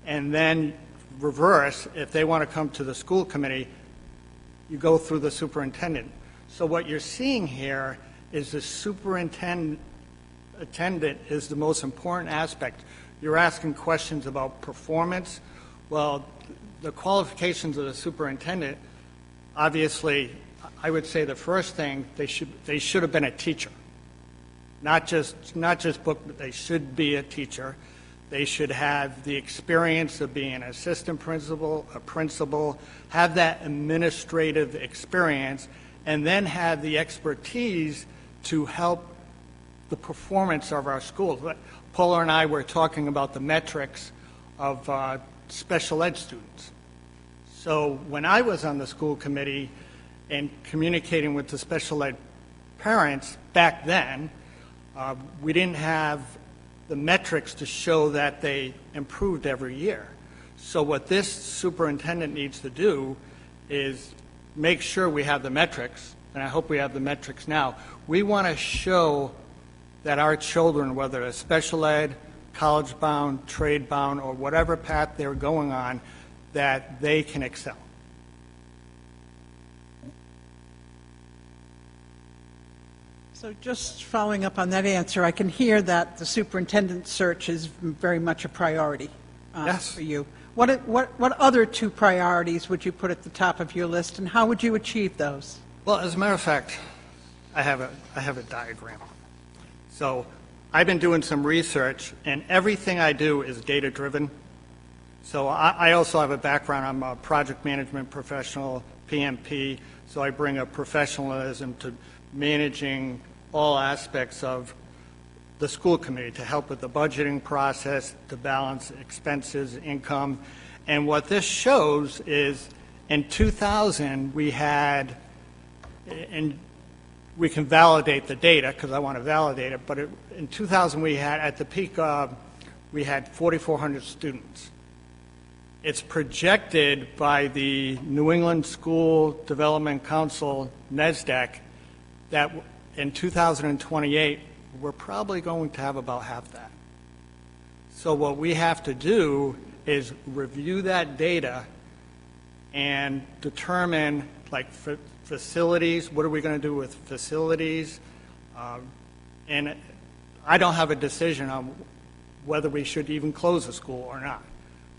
and then reverse, if they want to come to the school committee, you go through the superintendent. So what you're seeing here is the superintendent is the most important aspect. You're asking questions about performance. Well, the qualifications of the superintendent, obviously, I would say the first thing, they should have been a teacher. Not just book, but they should be a teacher. They should have the experience of being an assistant principal, a principal, have that administrative experience, and then have the expertise to help the performance of our schools. Paula and I were talking about the metrics of special ed students. So when I was on the school committee and communicating with the special ed parents back then, we didn't have the metrics to show that they improved every year. So what this superintendent needs to do is make sure we have the metrics, and I hope we have the metrics now. We want to show that our children, whether it's special ed, college-bound, trade-bound, or whatever path they're going on, that they can excel. So just following up on that answer, I can hear that the superintendent search is very much a priority Yes. for you. What other two priorities would you put at the top of your list, and how would you achieve those? Well, as a matter of fact, I have a diagram. So I've been doing some research, and everything I do is data-driven. So I also have a background. I'm a project management professional, PMP, so I bring a professionalism to managing all aspects of the school committee to help with the budgeting process, to balance expenses, income. And what this shows is in 2000 we had, and we can validate the data because I want to validate it, but in 2000 we had, at the peak, we had 4,400 students. It's projected by the New England School Development Council, NESDEC, that in 2028, we're probably going to have about half that. So what we have to do is review that data and determine, like, facilities, what are we going to do with facilities? And I don't have a decision on whether we should even close a school or not.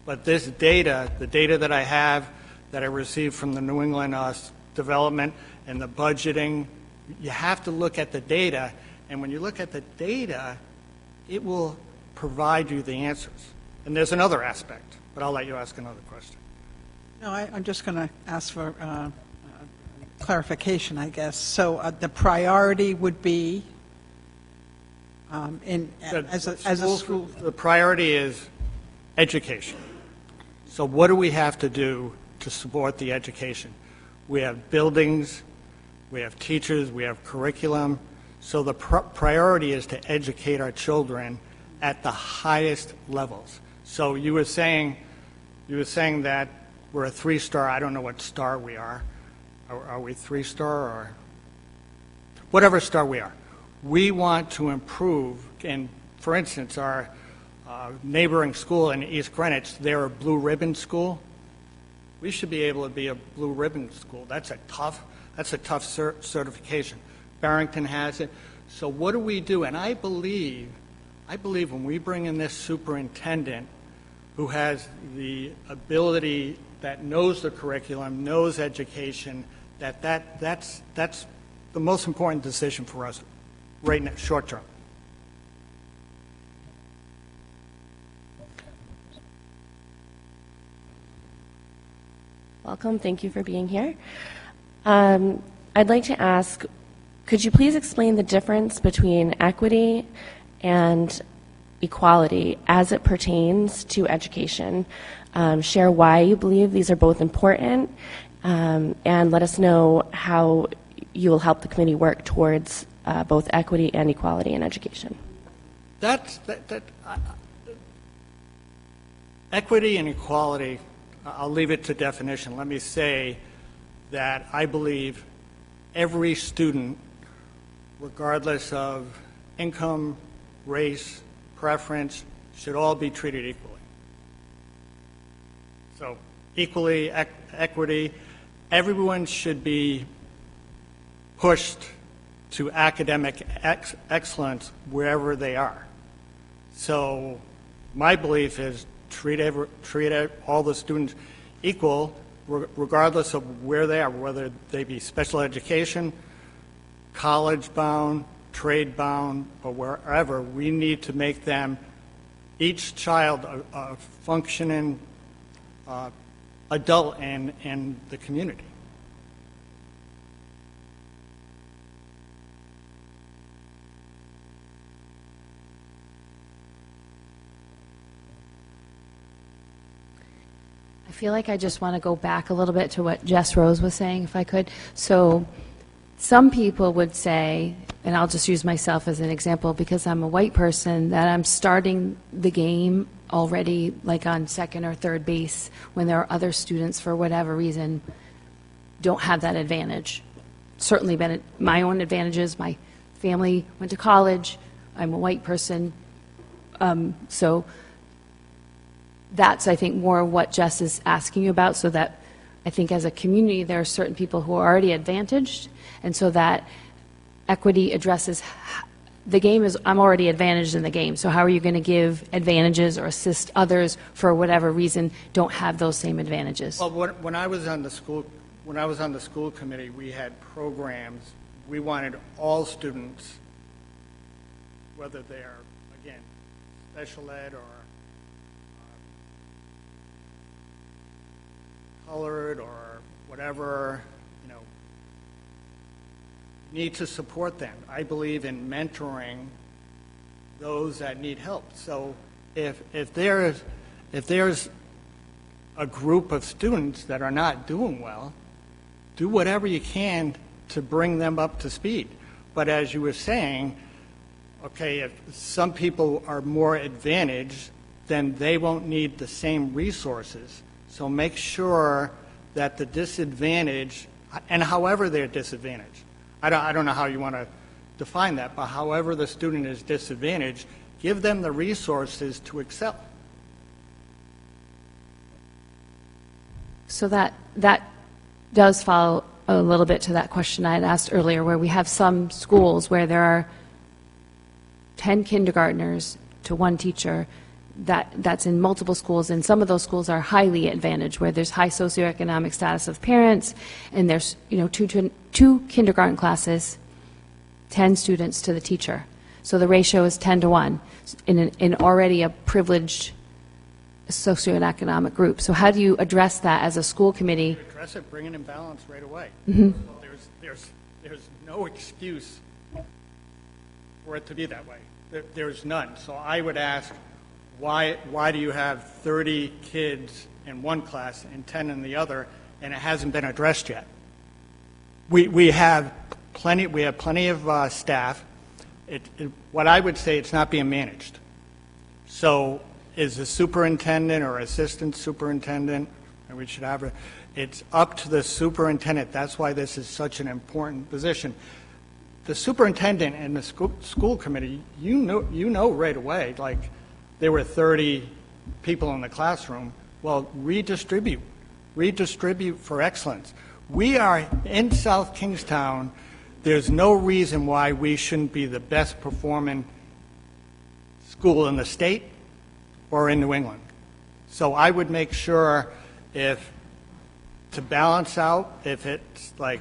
But this data, the data that I have, that I received from the New England Development and the budgeting, you have to look at the data, and when you look at the data, it will provide you the answers. And there's another aspect, but I'll let you ask another question. No, I'm just going to ask for clarification, I guess. So the priority would be as a school. The priority is education. So what do we have to do to support the education? We have buildings, we have teachers, we have curriculum. So the priority is to educate our children at the highest levels. So you were saying that we're a 3-star. I don't know what star we are. Are we 3-star or whatever star we are? We want to improve. And for instance, our neighboring school in East Greenwich, they're a blue ribbon school. We should be able to be a blue ribbon school. That's a tough certification. Barrington has it. So what do we do? And I believe when we bring in this superintendent who has the ability, that knows the curriculum, knows education, that's the most important decision for us right now, short term. Welcome. Thank you for being here. I'd like to ask, could you please explain the difference between equity and equality as it pertains to education? Share why you believe these are both important, and let us know how you will help the committee work towards both equity and equality in education. Equity and equality, I'll leave it to definition. Let me say that I believe every student, regardless of income, race, preference, should all be treated equally. So equally, equity, everyone should be pushed to academic excellence wherever they are. So my belief is treat all the students equal, regardless of where they are, whether they be special education, college-bound, trade-bound, or wherever. We need to make them, each child, a functioning adult in the community. I feel like I just want to go back a little bit to what Jess Rose was saying, if I could. So some people would say, and I'll just use myself as an example because I'm a white person, that I'm starting the game already like on second or third base when there are other students, for whatever reason, don't have that advantage. Certainly been my own advantages. My family went to college. I'm a white person. So that's, I think, more what Jess is asking you about, so that I think as a community there are certain people who are already advantaged, and so that equity addresses the game is, I'm already advantaged in the game, so how are you going to give advantages or assist others for whatever reason don't have those same advantages? Well, when I was on the school committee, we had programs. We wanted all students, whether they're, again, special ed or colored or whatever, need to support them. I believe in mentoring those that need help. So if there's a group of students that are not doing well, do whatever you can to bring them up to speed. But as you were saying, okay, if some people are more advantaged, then they won't need the same resources. So make sure that the disadvantage, and however they're disadvantaged, I don't know how you want to define that, but however the student is disadvantaged, give them the resources to excel. So that does follow a little bit to that question I had asked earlier, where we have some schools where there are 10 kindergartners to one teacher. That's in multiple schools, and some of those schools are highly advantaged, where there's high socioeconomic status of parents, and there's two kindergarten classes, 10 students to the teacher. So the ratio is 10 to 1 in already a privileged socioeconomic group. So how do you address that as a school committee? Address it, bring it in balance right away. Mm-hmm. There's no excuse for it to be that way. There's none. So I would ask, why do you have 30 kids in one class and 10 in the other, and it hasn't been addressed yet? We have plenty of staff. What I would say, it's not being managed. So is the superintendent or assistant superintendent, and we should have it's up to the superintendent. That's why this is such an important position. The superintendent and the school committee, you know right away, like there were 30 people in the classroom. Well, redistribute for excellence. We are in South Kingstown. There's no reason why we shouldn't be the best performing school in the state or in New England. So I would make sure to balance out, if it's like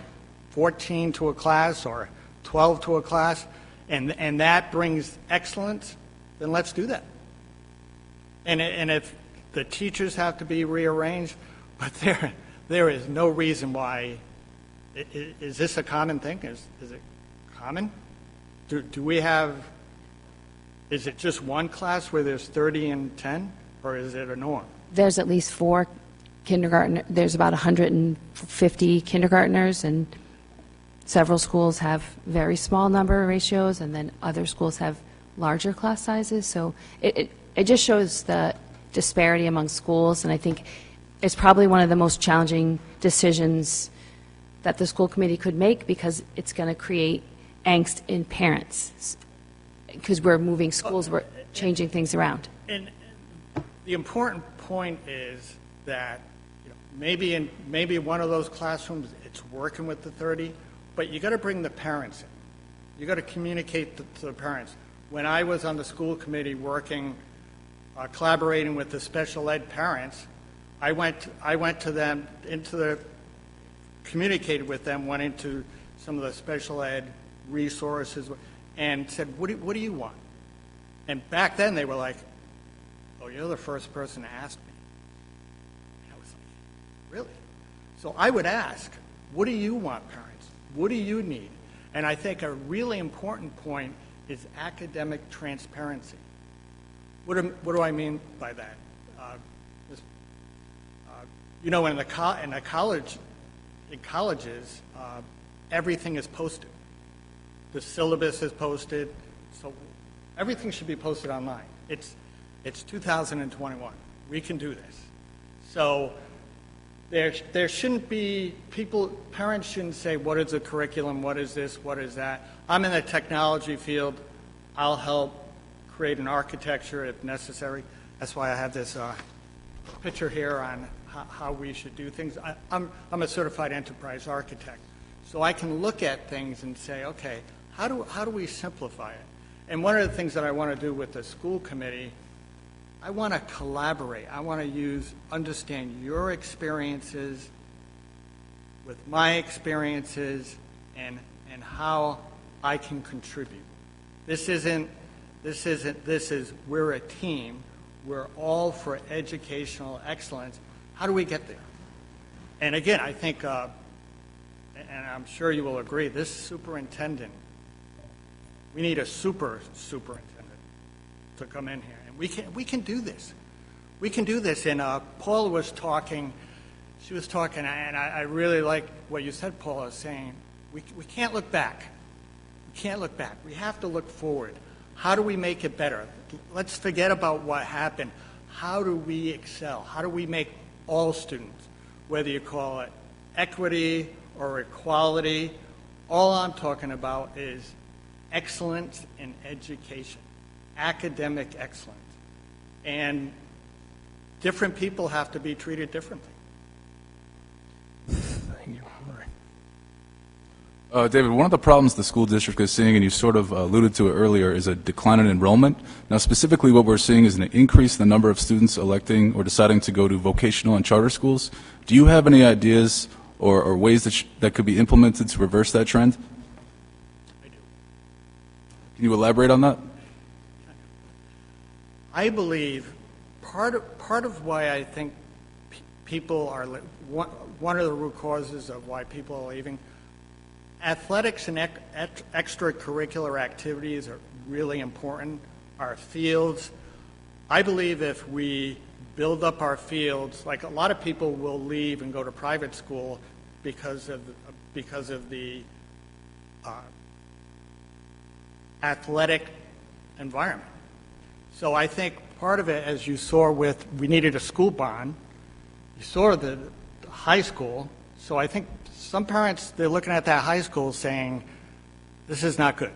14 to a class or 12 to a class, and that brings excellence, then let's do that. And if the teachers have to be rearranged, but there is no reason why. Is this a common thing? Is it common? Do we have, is it just one class where there's 30 and 10, or is it a norm? There's at least 4 kindergarten, there's about 150 kindergartners, and several schools have very small number ratios, and then other schools have larger class sizes. So it just shows the disparity among schools, and I think it's probably one of the most challenging decisions that the school committee could make, because it's going to create angst in parents, because we're moving schools, we're changing things around. And the important point is that, you know, maybe one of those classrooms it's working with the 30, but you got to bring the parents in. You got to communicate to the parents. When I was on the school committee working, collaborating with the special ed parents, I went to them communicated with them, went into some of the special ed resources, and said, what do you want? And back then they were like, oh, you're the first person to ask me. And I was like, really? So I would ask, what do you want, parents? What do you need? And I think a really important point is academic transparency. What do I mean by that? You know, in colleges, everything is posted. The syllabus is posted, so everything should be posted online. It's 2021. We can do this. So there shouldn't be parents shouldn't say, what is the curriculum, what is this, what is that. I'm in the technology field. I'll help create an architecture if necessary. That's why I have this picture here on how we should do things. I'm a certified enterprise architect, so I can look at things and say, okay, how do we simplify it? And one of the things that I want to do with the school committee, I want to collaborate. I want to understand your experiences with my experiences and how I can contribute. We're a team. We're all for educational excellence. How do we get there? And again, I think, and I'm sure you will agree, this superintendent, we need a superintendent to come in here. And we can do this. We can do this. And Paula was talking, and I really like what you said, Paula, saying we can't look back. We can't look back. We have to look forward. How do we make it better? Let's forget about what happened. How do we excel? How do we make all students, whether you call it equity or equality, all I'm talking about is excellence in education, academic excellence. And different people have to be treated differently. Thank you. David, one of the problems the school district is seeing, and you sort of alluded to it earlier, is a decline in enrollment. Now, specifically what we're seeing is an increase in the number of students electing or deciding to go to vocational and charter schools. Do you have any ideas or ways that could be implemented to reverse that trend? I do. Can you elaborate on that? I believe part of why I think people are, one of the root causes of why people are leaving, athletics and extracurricular activities are really important. Our fields, I believe if we build up our fields, like a lot of people will leave and go to private school because of the athletic environment. So I think part of it, as you saw with, we needed a school bond, you saw the high school, so I think some parents, they're looking at that high school saying, this is not good.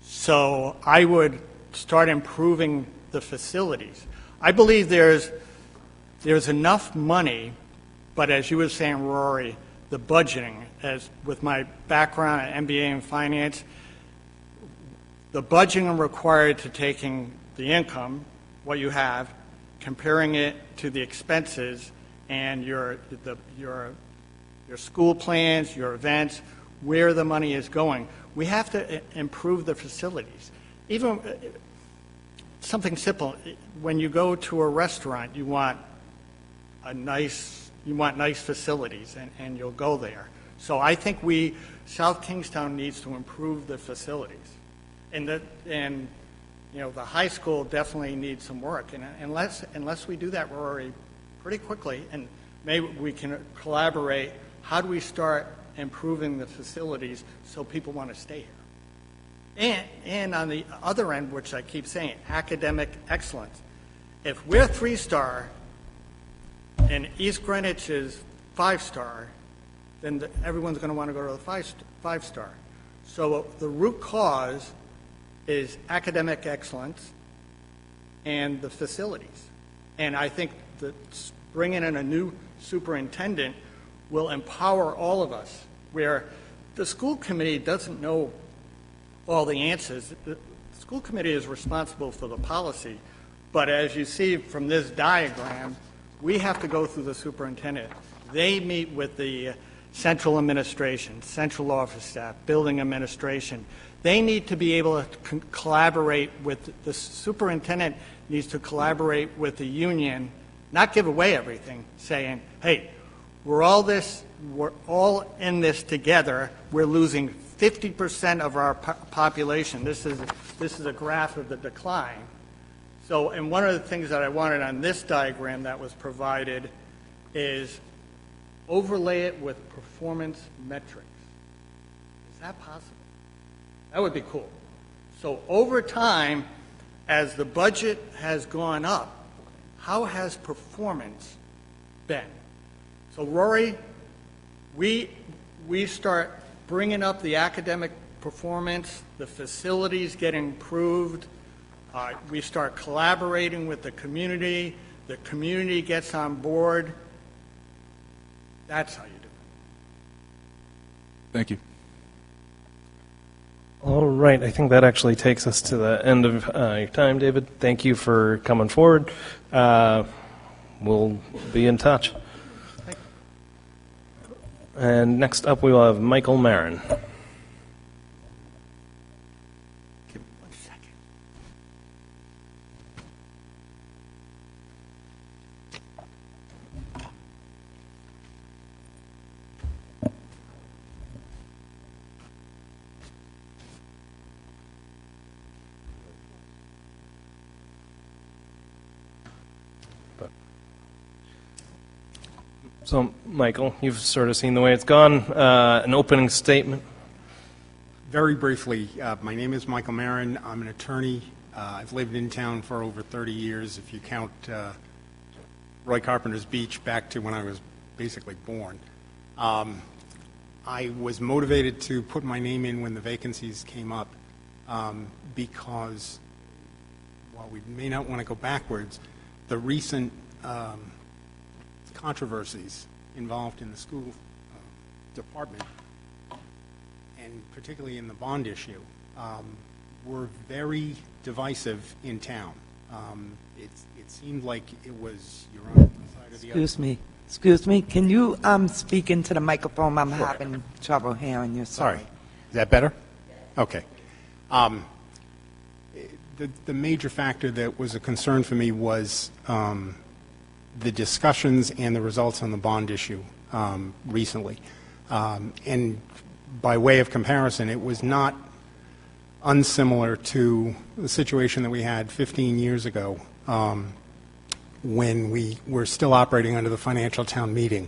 So I would start improving the facilities. I believe there's enough money, but as you were saying, Rory, the budgeting, as with my background at MBA in finance, the budgeting required to taking the income, what you have, comparing it to the expenses and your school plans, your events, where the money is going. We have to improve the facilities. Even something simple, when you go to a restaurant, you want nice facilities, and you'll go there. So I think South Kingstown needs to improve the facilities. And the high school definitely needs some work. And unless we do that, Rory, pretty quickly, and maybe we can collaborate, how do we start improving the facilities so people want to stay here? And on the other end, which I keep saying, academic excellence. If we're 3-star and East Greenwich is 5-star, then everyone's going to want to go to the 5-star. So the root cause is academic excellence and the facilities. And I think that bringing in a new superintendent will empower all of us, where the school committee doesn't know all the answers. The school committee is responsible for the policy, but as you see from this diagram, we have to go through the superintendent. They meet with the central administration, central office staff, building administration. They need to be able to collaborate with, the superintendent needs to collaborate with the union, not give away everything, saying, hey, we're all in this together. We're losing 50% of our population. This is a graph of the decline. So, and one of the things that I wanted on this diagram that was provided is overlay it with performance metrics. Is that possible? That would be cool. So over time, as the budget has gone up, how has performance been? So Rory, we start bringing up the academic performance, the facilities get improved, we start collaborating with the community gets on board. That's how you do it. Thank you. All right, I think that actually takes us to the end of your time, David. Thank you for coming forward. We'll be in touch. And next up, we will have Michael Marin. Give me 1 second. So, Michael, you've sort of seen the way it's gone. An opening statement. Very briefly, my name is Michael Marin. I'm an attorney. I've lived in town for over 30 years, if you count Roy Carpenter's Beach back to when I was basically born. I was motivated to put my name in when the vacancies came up because, while we may not want to go backwards, the recent controversies involved in the school department, and particularly in the bond issue, were very divisive in town. It seemed like it was your own side of the other. Excuse me. Can you speak into the microphone? I'm having trouble hearing you. Sorry. Is that better? Okay. the major factor that was a concern for me was the discussions and the results on the bond issue recently. And by way of comparison, it was not unsimilar to the situation that we had 15 years ago when we were still operating under the financial town meeting.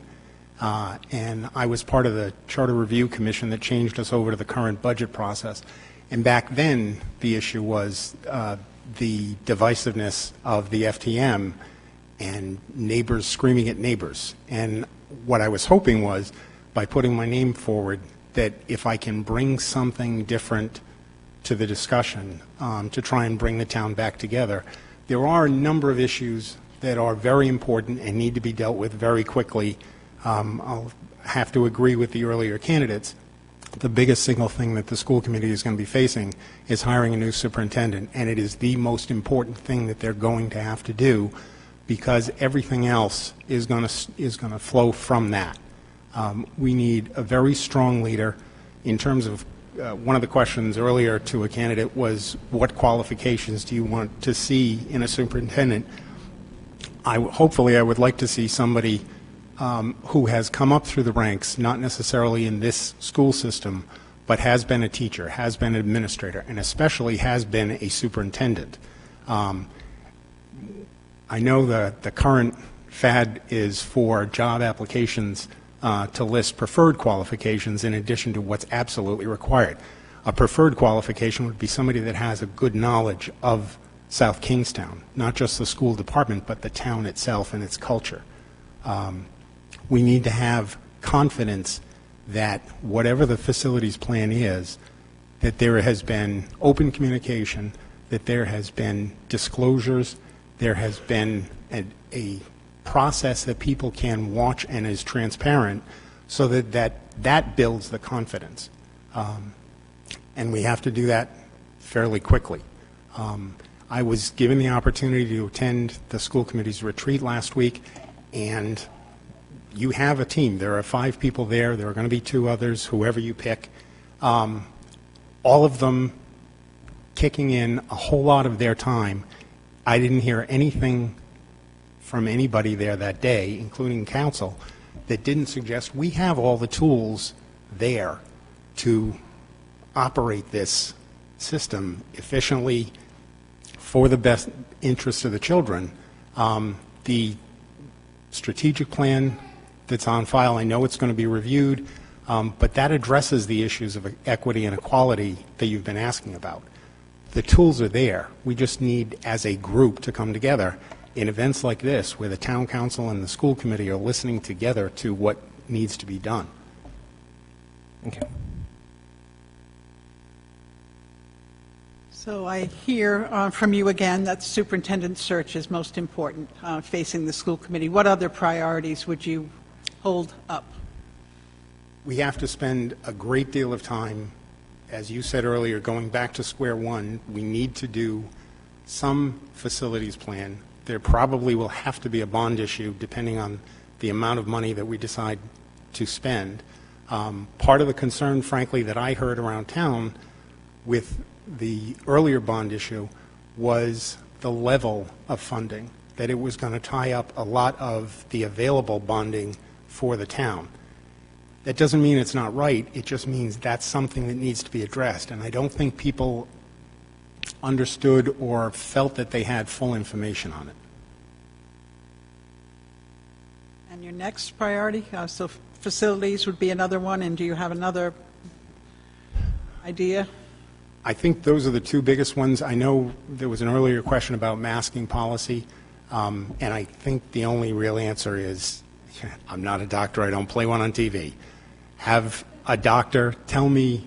And I was part of the Charter Review Commission that changed us over to the current budget process. And back then, the issue was the divisiveness of the FTM and neighbors screaming at neighbors. And what I was hoping was, by putting my name forward, that if I can bring something different to the discussion to try and bring the town back together. There are a number of issues that are very important and need to be dealt with very quickly. I'll have to agree with the earlier candidates. The biggest single thing that the school committee is going to be facing is hiring a new superintendent, and it is the most important thing that they're going to have to do, because everything else is going to flow from that. We need a very strong leader. In terms of one of the questions earlier to a candidate was, what qualifications do you want to see in a superintendent? Hopefully I would like to see somebody who has come up through the ranks, not necessarily in this school system, but has been a teacher, has been an administrator, and especially has been a superintendent. I know the current fad is for job applications to list preferred qualifications in addition to what's absolutely required. A preferred qualification would be somebody that has a good knowledge of South Kingstown, not just the school department, but the town itself and its culture. We need to have confidence that whatever the facilities plan is, that there has been open communication, that there has been disclosures, there has been a process that people can watch and is transparent, so that builds the confidence. And we have to do that fairly quickly. I was given the opportunity to attend the school committee's retreat last week, and you have a team. There are 5 people there. There are going to be 2 others, whoever you pick. All of them kicking in a whole lot of their time. I didn't hear anything from anybody there that day, including council, that didn't suggest we have all the tools there to operate this system efficiently for the best interest of the children. The strategic plan that's on file, I know it's going to be reviewed, but that addresses the issues of equity and equality that you've been asking about. The tools are there. We just need, as a group, to come together in events like this, where the town council and the school committee are listening together to what needs to be done. Okay. So I hear from you again that superintendent search is most important facing the school committee. What other priorities would you hold up? We have to spend a great deal of time, as you said earlier, going back to square one. We need to do some facilities plan. There probably will have to be a bond issue depending on the amount of money that we decide to spend. Part of the concern, frankly, that I heard around town with the earlier bond issue was the level of funding, that it was going to tie up a lot of the available bonding for the town. That doesn't mean it's not right. It just means that's something that needs to be addressed. And I don't think people understood or felt that they had full information on it. And your next priority, so facilities would be another one, and do you have another idea? I think those are the 2 biggest ones. I know there was an earlier question about masking policy, and I think the only real answer is, I'm not a doctor, I don't play one on TV. Have a doctor tell me,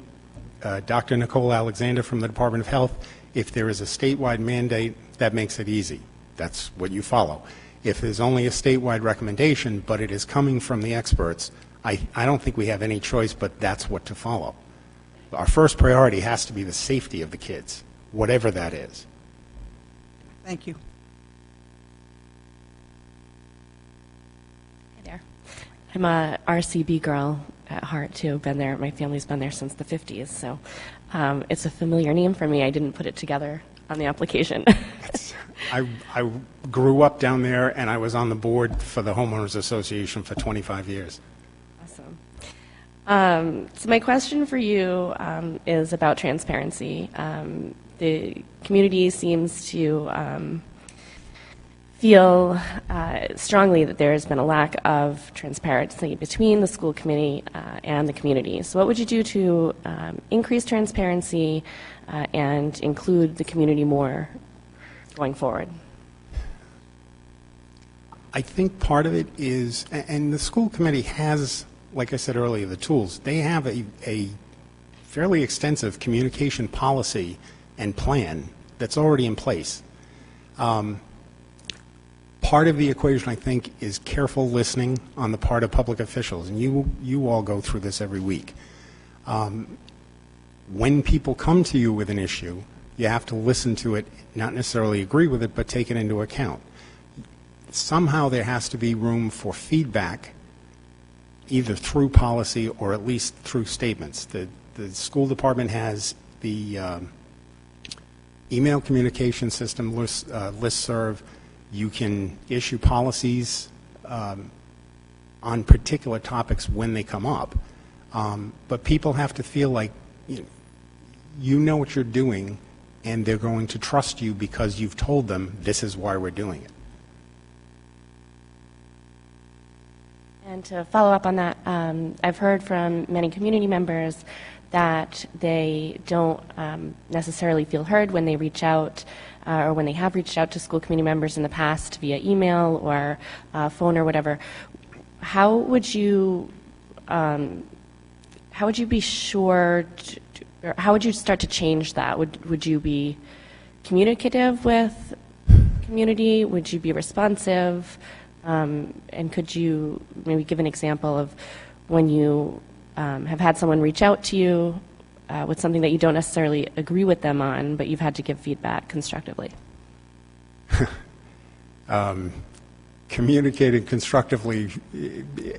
Dr. Nicole Alexander from the Department of Health, if there is a statewide mandate, that makes it easy. That's what you follow. If there's only a statewide recommendation, but it is coming from the experts, I don't think we have any choice, but that's what to follow. Our first priority has to be the safety of the kids, whatever that is. Thank you. Hi there. I'm a RCB girl at heart, too. Been there. My family's been there since the 50s, so it's a familiar name for me. I didn't put it together on the application. I grew up down there, and I was on the board for the Homeowners Association for 25 years. Awesome. So my question for you is about transparency. The community seems to feel strongly that there has been a lack of transparency between the school committee and the community. So what would you do to increase transparency and include the community more going forward? I think part of it is, and the school committee has, like I said earlier, the tools. They have a fairly extensive communication policy and plan that's already in place. Part of the equation, I think, is careful listening on the part of public officials, and you all go through this every week. When people come to you with an issue, you have to listen to it, not necessarily agree with it, but take it into account. Somehow there has to be room for feedback, either through policy or at least through statements. The school department has the email communication system, listserv. You can issue policies on particular topics when they come up. But people have to feel like you know what you're doing, and they're going to trust you because you've told them this is why we're doing it. And to follow up on that, I've heard from many community members that they don't necessarily feel heard when they reach out or when they have reached out to school committee members in the past via email or phone or whatever. How would you be sure or how would you start to change that? Would you be communicative with community? Would you be responsive? And could you maybe give an example of when you have had someone reach out to you with something that you don't necessarily agree with them on, but you've had to give feedback constructively? Communicating constructively,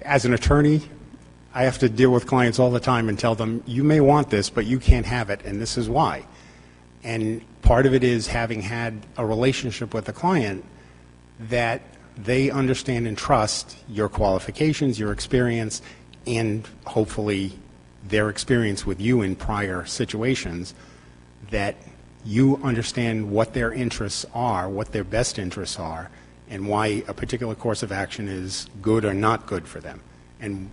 as an attorney, I have to deal with clients all the time and tell them, you may want this, but you can't have it, and this is why. And part of it is having had a relationship with the client that they understand and trust your qualifications, your experience, and hopefully their experience with you in prior situations, that you understand what their interests are, what their best interests are, and why a particular course of action is good or not good for them. And,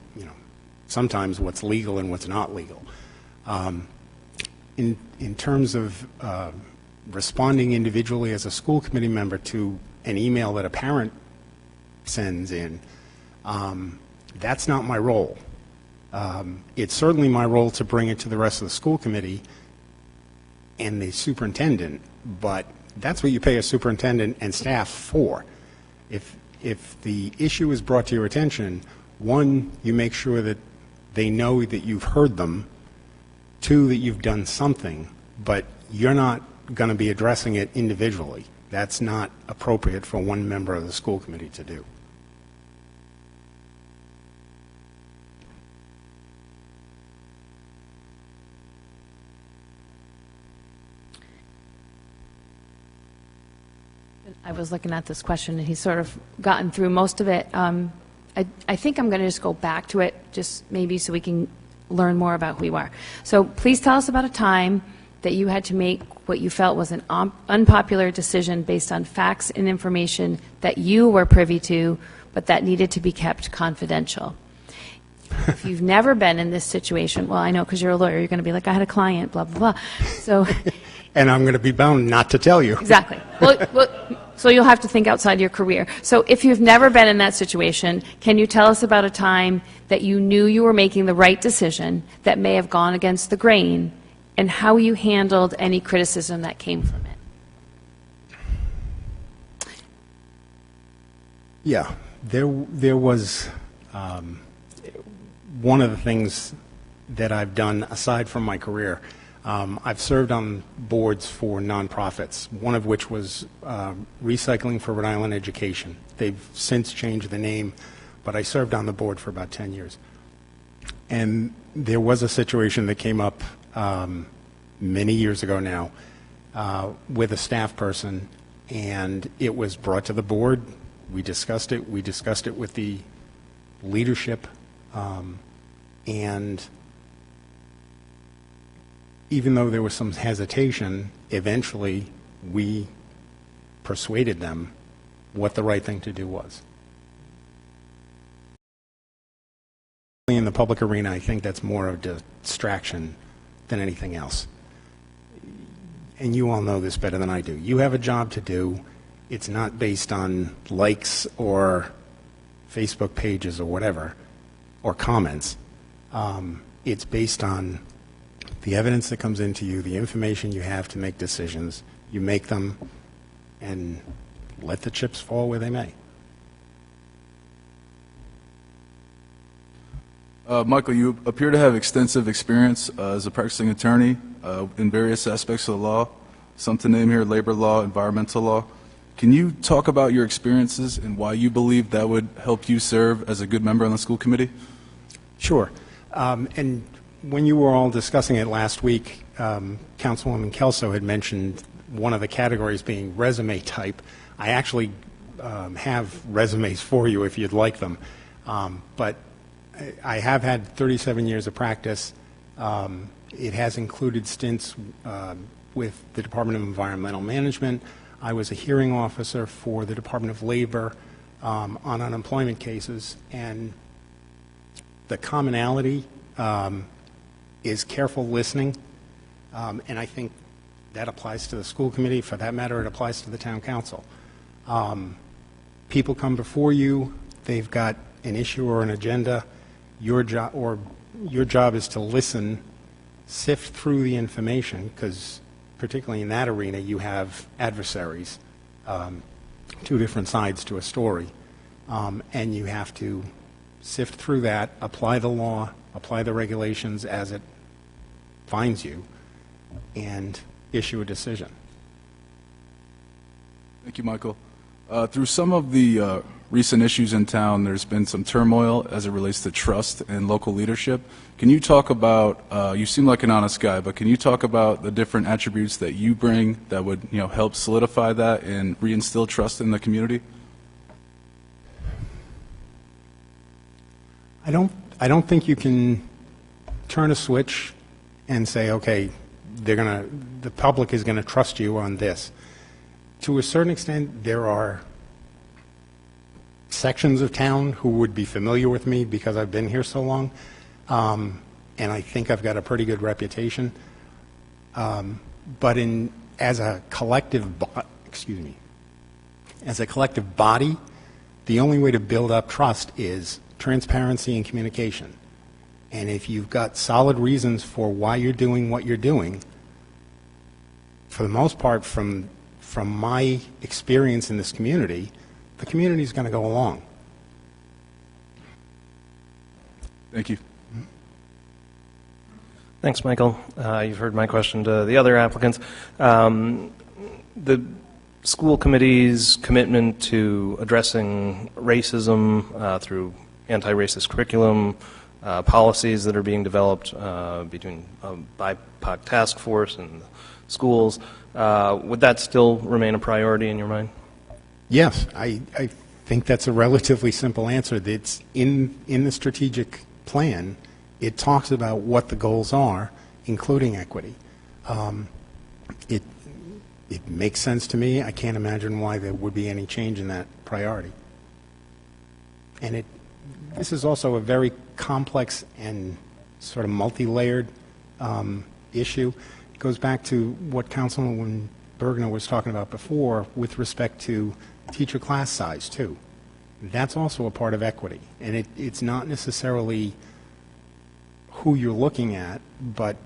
sometimes what's legal and what's not legal. In terms of responding individually as a school committee member to an email that a parent sends in, that's not my role. It's certainly my role to bring it to the rest of the school committee and the superintendent, but that's what you pay a superintendent and staff for. If the issue is brought to your attention, one, you make sure that they know that you've heard them, two, that you've done something, but you're not going to be addressing it individually. That's not appropriate for one member of the school committee to do. I was looking at this question, and he's sort of gotten through most of it. I think I'm going to just go back to it, just maybe so we can learn more about who you are. So please tell us about a time that you had to make what you felt was an unpopular decision based on facts and information that you were privy to, but that needed to be kept confidential. If you've never been in this situation, well, I know because you're a lawyer, you're going to be like, I had a client, blah, blah, blah. So, and I'm going to be bound not to tell you. Exactly. Well, so you'll have to think outside your career. So if you've never been in that situation, can you tell us about a time that you knew you were making the right decision that may have gone against the grain, and how you handled any criticism that came from it? Yeah, there was one of the things that I've done aside from my career. I've served on boards for nonprofits, one of which was Recycling for Rhode Island Education. They've since changed the name, but I served on the board for about 10 years. And there was a situation that came up many years ago now, with a staff person, and it was brought to the board. We discussed it. We discussed it with the leadership, and even though there was some hesitation, eventually we persuaded them what the right thing to do was. In the public arena, I think that's more of a distraction than anything else. And you all know this better than I do. You have a job to do. It's not based on likes or Facebook pages or whatever, or comments. It's based on the evidence that comes into you, the information you have to make decisions. You make them and let the chips fall where they may. Michael, you appear to have extensive experience as a practicing attorney in various aspects of the law, some to name here, labor law, environmental law. Can you talk about your experiences and why you believe that would help you serve as a good member on the school committee? Sure. And when you were all discussing it last week, Councilwoman Kelso had mentioned one of the categories being resume type. I actually have resumes for you if you'd like them. But I have had 37 years of practice. It has included stints with the Department of Environmental Management. I was a hearing officer for the Department of Labor on unemployment cases, and the commonality is careful listening, and I think that applies to the school committee. For that matter, it applies to the town council. People come before you, they've got an issue or an agenda. Your job is to listen, sift through the information, because particularly in that arena, you have adversaries, two different sides to a story, and you have to sift through that, apply the law, apply the regulations as it finds you, and issue a decision. Thank you, Michael. Through some of the recent issues in town, there's been some turmoil as it relates to trust and local leadership. Can you talk about, you seem like an honest guy, but can you talk about the different attributes that you bring that would, help solidify that and reinstill trust in the community? I don't think you can turn a switch and say, okay, the public is going to trust you on this. To a certain extent, there are sections of town who would be familiar with me because I've been here so long, and I think I've got a pretty good reputation. But as a collective body, the only way to build up trust is transparency and communication. And if you've got solid reasons for why you're doing what you're doing, for the most part, from my experience in this community, the community is going to go along. Thank you. Thanks, Michael. You've heard my question to the other applicants. The school committee's commitment to addressing racism through anti-racist curriculum, policies that are being developed between BIPOC task force and schools, would that still remain a priority in your mind? Yes, I think that's a relatively simple answer. It's in the strategic plan. It talks about what the goals are, including equity. It makes sense to me. I can't imagine why there would be any change in that priority. And this is also a very complex and sort of multi-layered issue. It goes back to what Councilwoman Bergner was talking about before with respect to teacher class size, too. That's also a part of equity. And it's not necessarily who you're looking at, but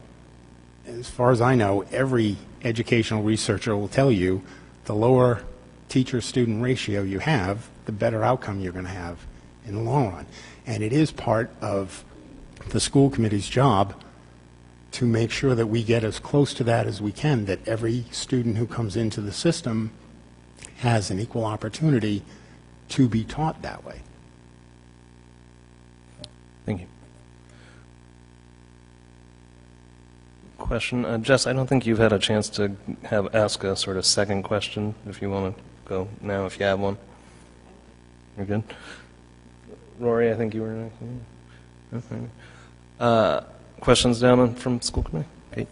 as far as I know, every educational researcher will tell you the lower teacher-student ratio you have, the better outcome you're going to have in the long run. And it is part of the school committee's job to make sure that we get as close to that as we can, that every student who comes into the system has an equal opportunity to be taught that way. Thank you. question. Jess, I don't think you've had a chance to ask a sort of second question, if you want to go now, if you have one. You're good? Rory, I think you were next. Okay. Questions down from school committee? Kate?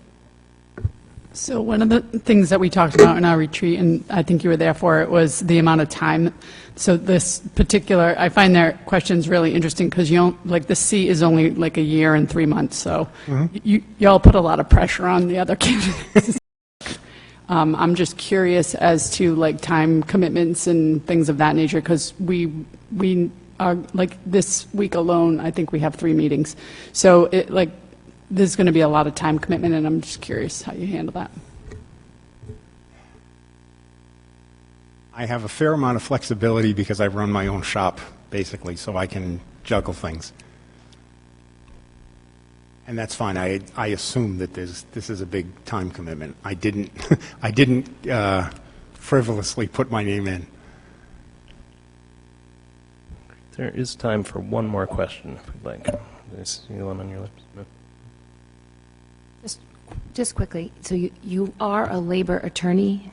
So one of the things that we talked about in our retreat, and I think you were there for it, was the amount of time. So this particular, I find their questions really interesting because the seat is only like a year and 3 months. So y'all put a lot of pressure on the other candidates. I'm just curious as to like time commitments and things of that nature because we are like this week alone, I think we have 3 meetings. So there's going to be a lot of time commitment, and I'm just curious how you handle that. I have a fair amount of flexibility because I run my own shop, basically, so I can juggle things. And that's fine. I assume that this is a big time commitment. I didn't frivolously put my name in. There is time for one more question, if you'd like. Did I see one on your lips? No. Just quickly, so you are a labor attorney?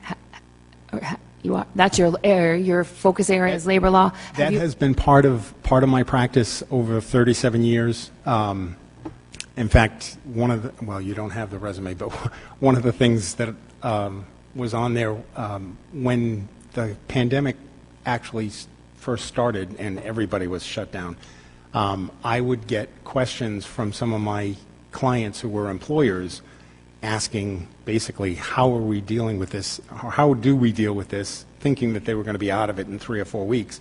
You are, that's your focus area is labor law? That has been part of my practice over 37 years. In fact, you don't have the resume, but one of the things that was on there when the pandemic actually first started and everybody was shut down, I would get questions from some of my clients who were employers asking basically how are we dealing with this, or how do we deal with this, thinking that they were going to be out of it in 3 or 4 weeks.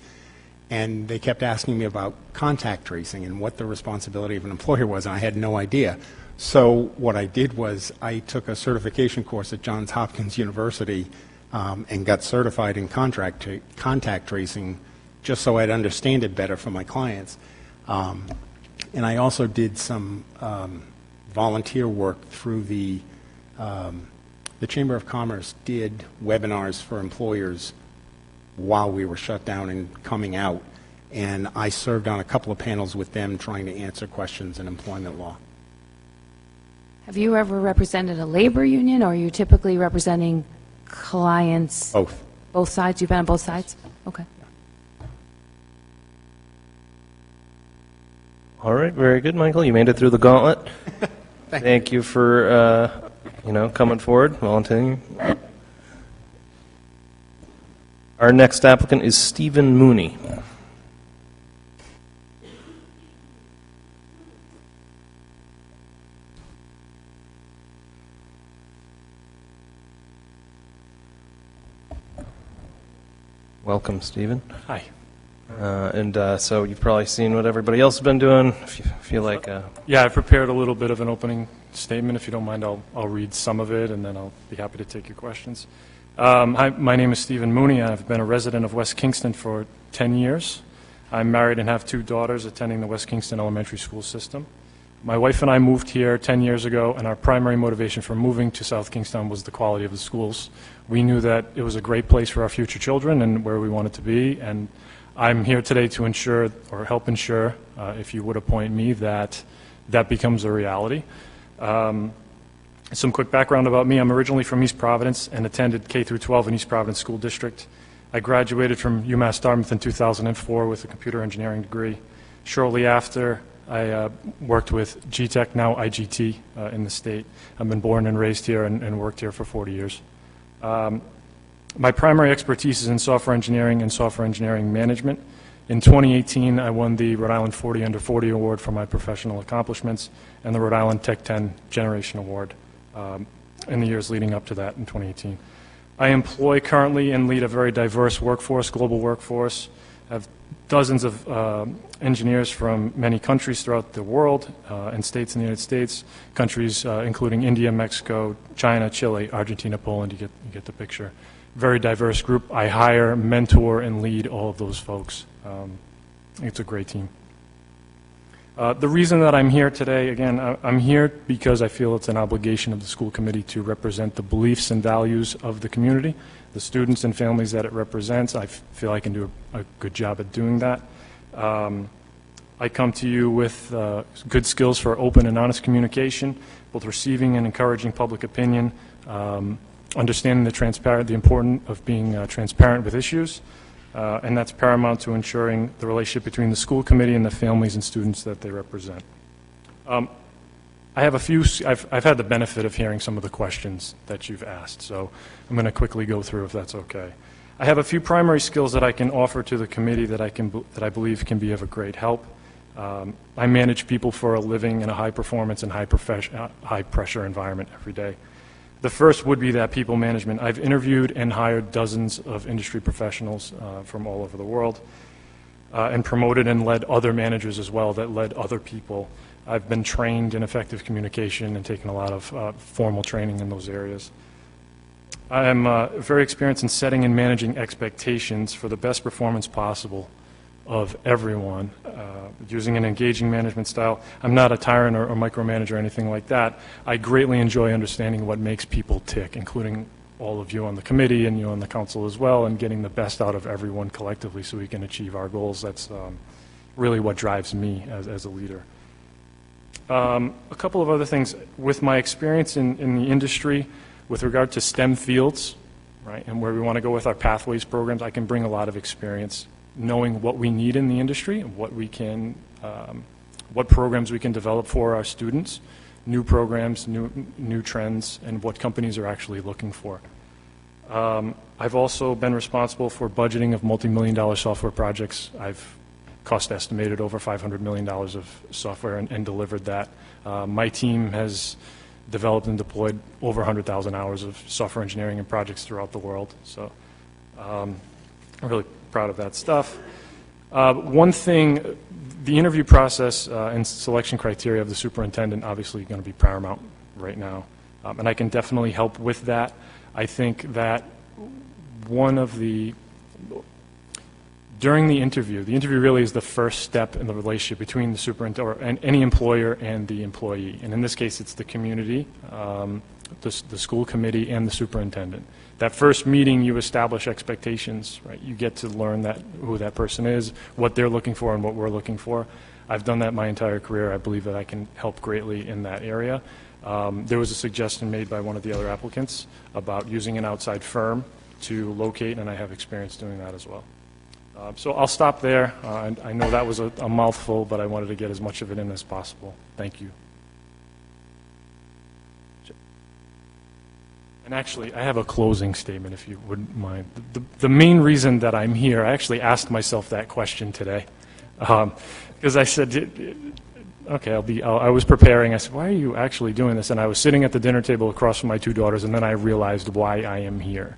And they kept asking me about contact tracing and what the responsibility of an employer was, and I had no idea. So what I did was I took a certification course at Johns Hopkins University and got certified in contact tracing just so I'd understand it better for my clients. And I also did some volunteer work through the Chamber of Commerce did webinars for employers while we were shut down and coming out, and I served on a couple of panels with them trying to answer questions in employment law. Have you ever represented a labor union, or are you typically representing clients? Both. Both sides? You've been on both sides? Okay. All right, very good, Michael. You made it through the gauntlet. Thank you for coming forward, volunteering. Our next applicant is Stephen Mooney. Welcome, Stephen. Hi. So you've probably seen what everybody else has been doing. If you feel like... Yeah, I've prepared a little bit of an opening statement. If you don't mind, I'll read some of it, and then I'll be happy to take your questions. Hi, my name is Stephen Mooney. I've been a resident of West Kingston for 10 years. I'm married and have 2 daughters attending the West Kingston Elementary School system. My wife and I moved here 10 years ago, and our primary motivation for moving to South Kingston was the quality of the schools. We knew that it was a great place for our future children and where we wanted to be, and I'm here today to ensure, or help ensure, if you would appoint me, that that becomes a reality. Some quick background about me. I'm originally from East Providence and attended K through 12 in East Providence School District. I graduated from UMass Dartmouth in 2004 with a computer engineering degree. Shortly after, I worked with GTEC, now IGT, in the state. I've been born and raised here and worked here for 40 years. My primary expertise is in software engineering and software engineering management. In 2018, I won the Rhode Island 40 Under 40 Award for my professional accomplishments and the Rhode Island Tech 10 Generation Award in the years leading up to that in 2018. I employ currently and lead a very diverse workforce, global workforce. I have dozens of engineers from many countries throughout the world and states in the United States, countries including India, Mexico, China, Chile, Argentina, Poland. You get the picture. Very diverse group. I hire, mentor, and lead all of those folks. It's a great team. The reason that I'm here today, again, I'm here because I feel it's an obligation of the school committee to represent the beliefs and values of the community, the students and families that it represents. I feel I can do a good job at doing that. I come to you with good skills for open and honest communication, both receiving and encouraging public opinion, understanding the importance of being transparent with issues, and that's paramount to ensuring the relationship between the school committee and the families and students that they represent. I have I've had the benefit of hearing some of the questions that you've asked, so I'm going to quickly go through if that's okay. I have a few primary skills that I can offer to the committee that I believe can be of a great help. I manage people for a living in a high-performance and high-pressure environment every day. The first would be that people management. I've interviewed and hired dozens of industry professionals from all over the world and promoted and led other managers as well that led other people. I've been trained in effective communication and taken a lot of formal training in those areas. I'm very experienced in setting and managing expectations for the best performance possible of everyone, using an engaging management style. I'm not a tyrant or micromanager or anything like that. I greatly enjoy understanding what makes people tick, including all of you on the committee and you on the council as well, and getting the best out of everyone collectively so we can achieve our goals. That's really what drives me as a leader. A couple of other things. With my experience in the industry, with regard to STEM fields, right, and where we want to go with our pathways programs, I can bring a lot of experience knowing what we need in the industry and what we can, what programs we can develop for our students, new programs, new trends, and what companies are actually looking for. I've also been responsible for budgeting of multi-million-dollar software projects. I've cost estimated over $500 million of software and delivered that. My team has developed and deployed over 100,000 hours of software engineering and projects throughout the world. So I'm really proud of that stuff. One thing, the interview process and selection criteria of the superintendent obviously going to be paramount right now. And I can definitely help with that. I think that during the interview really is the first step in the relationship between the superintendent or any employer and the employee. And in this case, it's the community, the school committee, and the superintendent. That first meeting, you establish expectations, right? You get to learn who that person is, what they're looking for, and what we're looking for. I've done that my entire career. I believe that I can help greatly in that area. There was a suggestion made by one of the other applicants about using an outside firm to locate, and I have experience doing that as well. So I'll stop there. I know that was a mouthful, but I wanted to get as much of it in as possible. Thank you. And actually, I have a closing statement, if you wouldn't mind. The main reason that I'm here, I actually asked myself that question today, because I said, okay, I was preparing. I said, why are you actually doing this? And I was sitting at the dinner table across from my two daughters, and then I realized why I am here,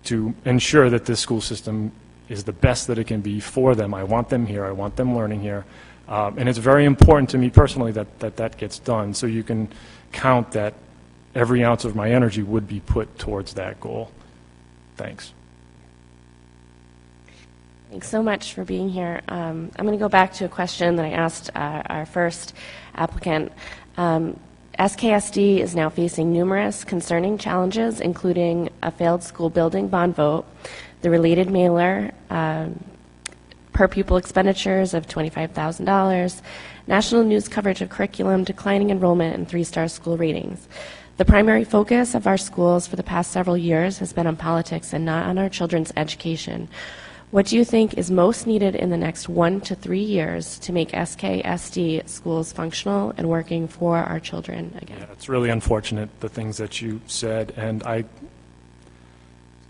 to ensure that this school system is the best that it can be for them. I want them here. I want them learning here. And it's very important to me personally that gets done, so you can count that every ounce of my energy would be put towards that goal. Thanks. Thanks so much for being here. I'm going to go back to a question that I asked our first applicant. SKSD is now facing numerous concerning challenges, including a failed school building bond vote, the related mailer, per pupil expenditures of $25,000, national news coverage of curriculum, declining enrollment, and 3-star school ratings. The primary focus of our schools for the past several years has been on politics and not on our children's education. What do you think is most needed in the next 1 to 3 years to make SKSD schools functional and working for our children again? Yeah, it's really unfortunate, the things that you said, and I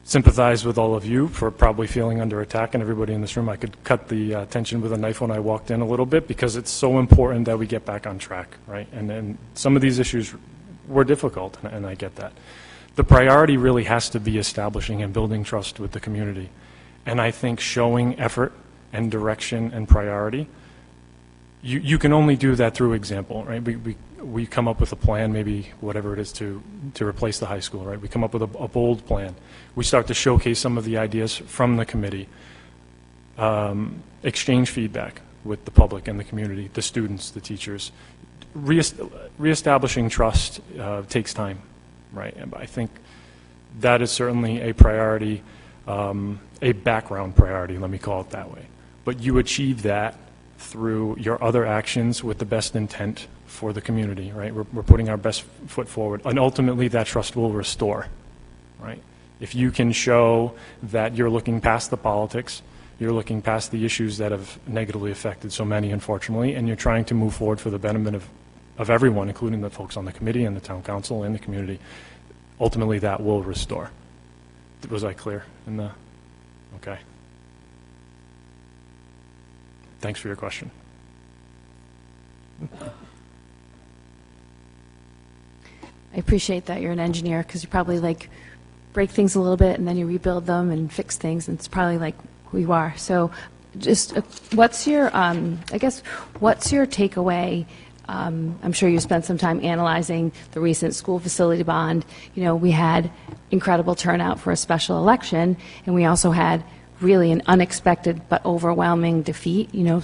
sympathize with all of you for probably feeling under attack, and everybody in this room. I could cut the tension with a knife when I walked in a little bit, because it's so important that we get back on track, right? And some of these issues were difficult, and I get that. The priority really has to be establishing and building trust with the community. And I think showing effort and direction and priority, you can only do that through example, right? We come up with a plan, maybe whatever it is, to replace the high school, right? We come up with a bold plan. We start to showcase some of the ideas from the committee, exchange feedback with the public and the community, the students, the teachers. Reestablishing trust takes time, right? And I think that is certainly a priority, a background priority, let me call it that way. But you achieve that through your other actions with the best intent for the community, right? We're putting our best foot forward, and ultimately that trust will restore, right? If you can show that you're looking past the politics, you're looking past the issues that have negatively affected so many, unfortunately, and you're trying to move forward for the betterment of everyone, including the folks on the committee and the town council and the community, ultimately that will restore. Was I clear in the, okay. Thanks for your question. I appreciate that you're an engineer, because you probably like break things a little bit and then you rebuild them and fix things, and it's probably like who you are. So just what's your, I guess, what's your takeaway? I'm sure you spent some time analyzing the recent school facility bond. You know, we had incredible turnout for a special election, and we also had really an unexpected but overwhelming defeat. You know,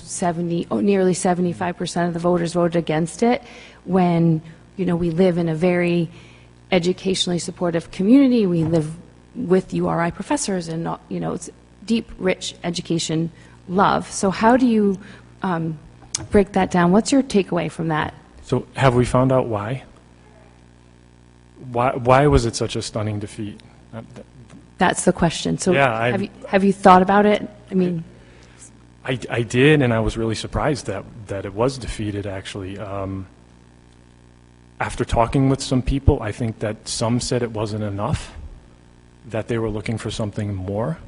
nearly 75% of the voters voted against it, when, you know, we live in a very educationally supportive community. We live with URI professors, and, you know, it's deep, rich education love. So how do you break that down? What's your takeaway from that? So have we found out why? Why was it such a stunning defeat? That's the question. So Yeah, have you thought about it? I mean, I did, and I was really surprised that it was defeated, actually. After talking with some people, I think that some said it wasn't enough, that they were looking for something more.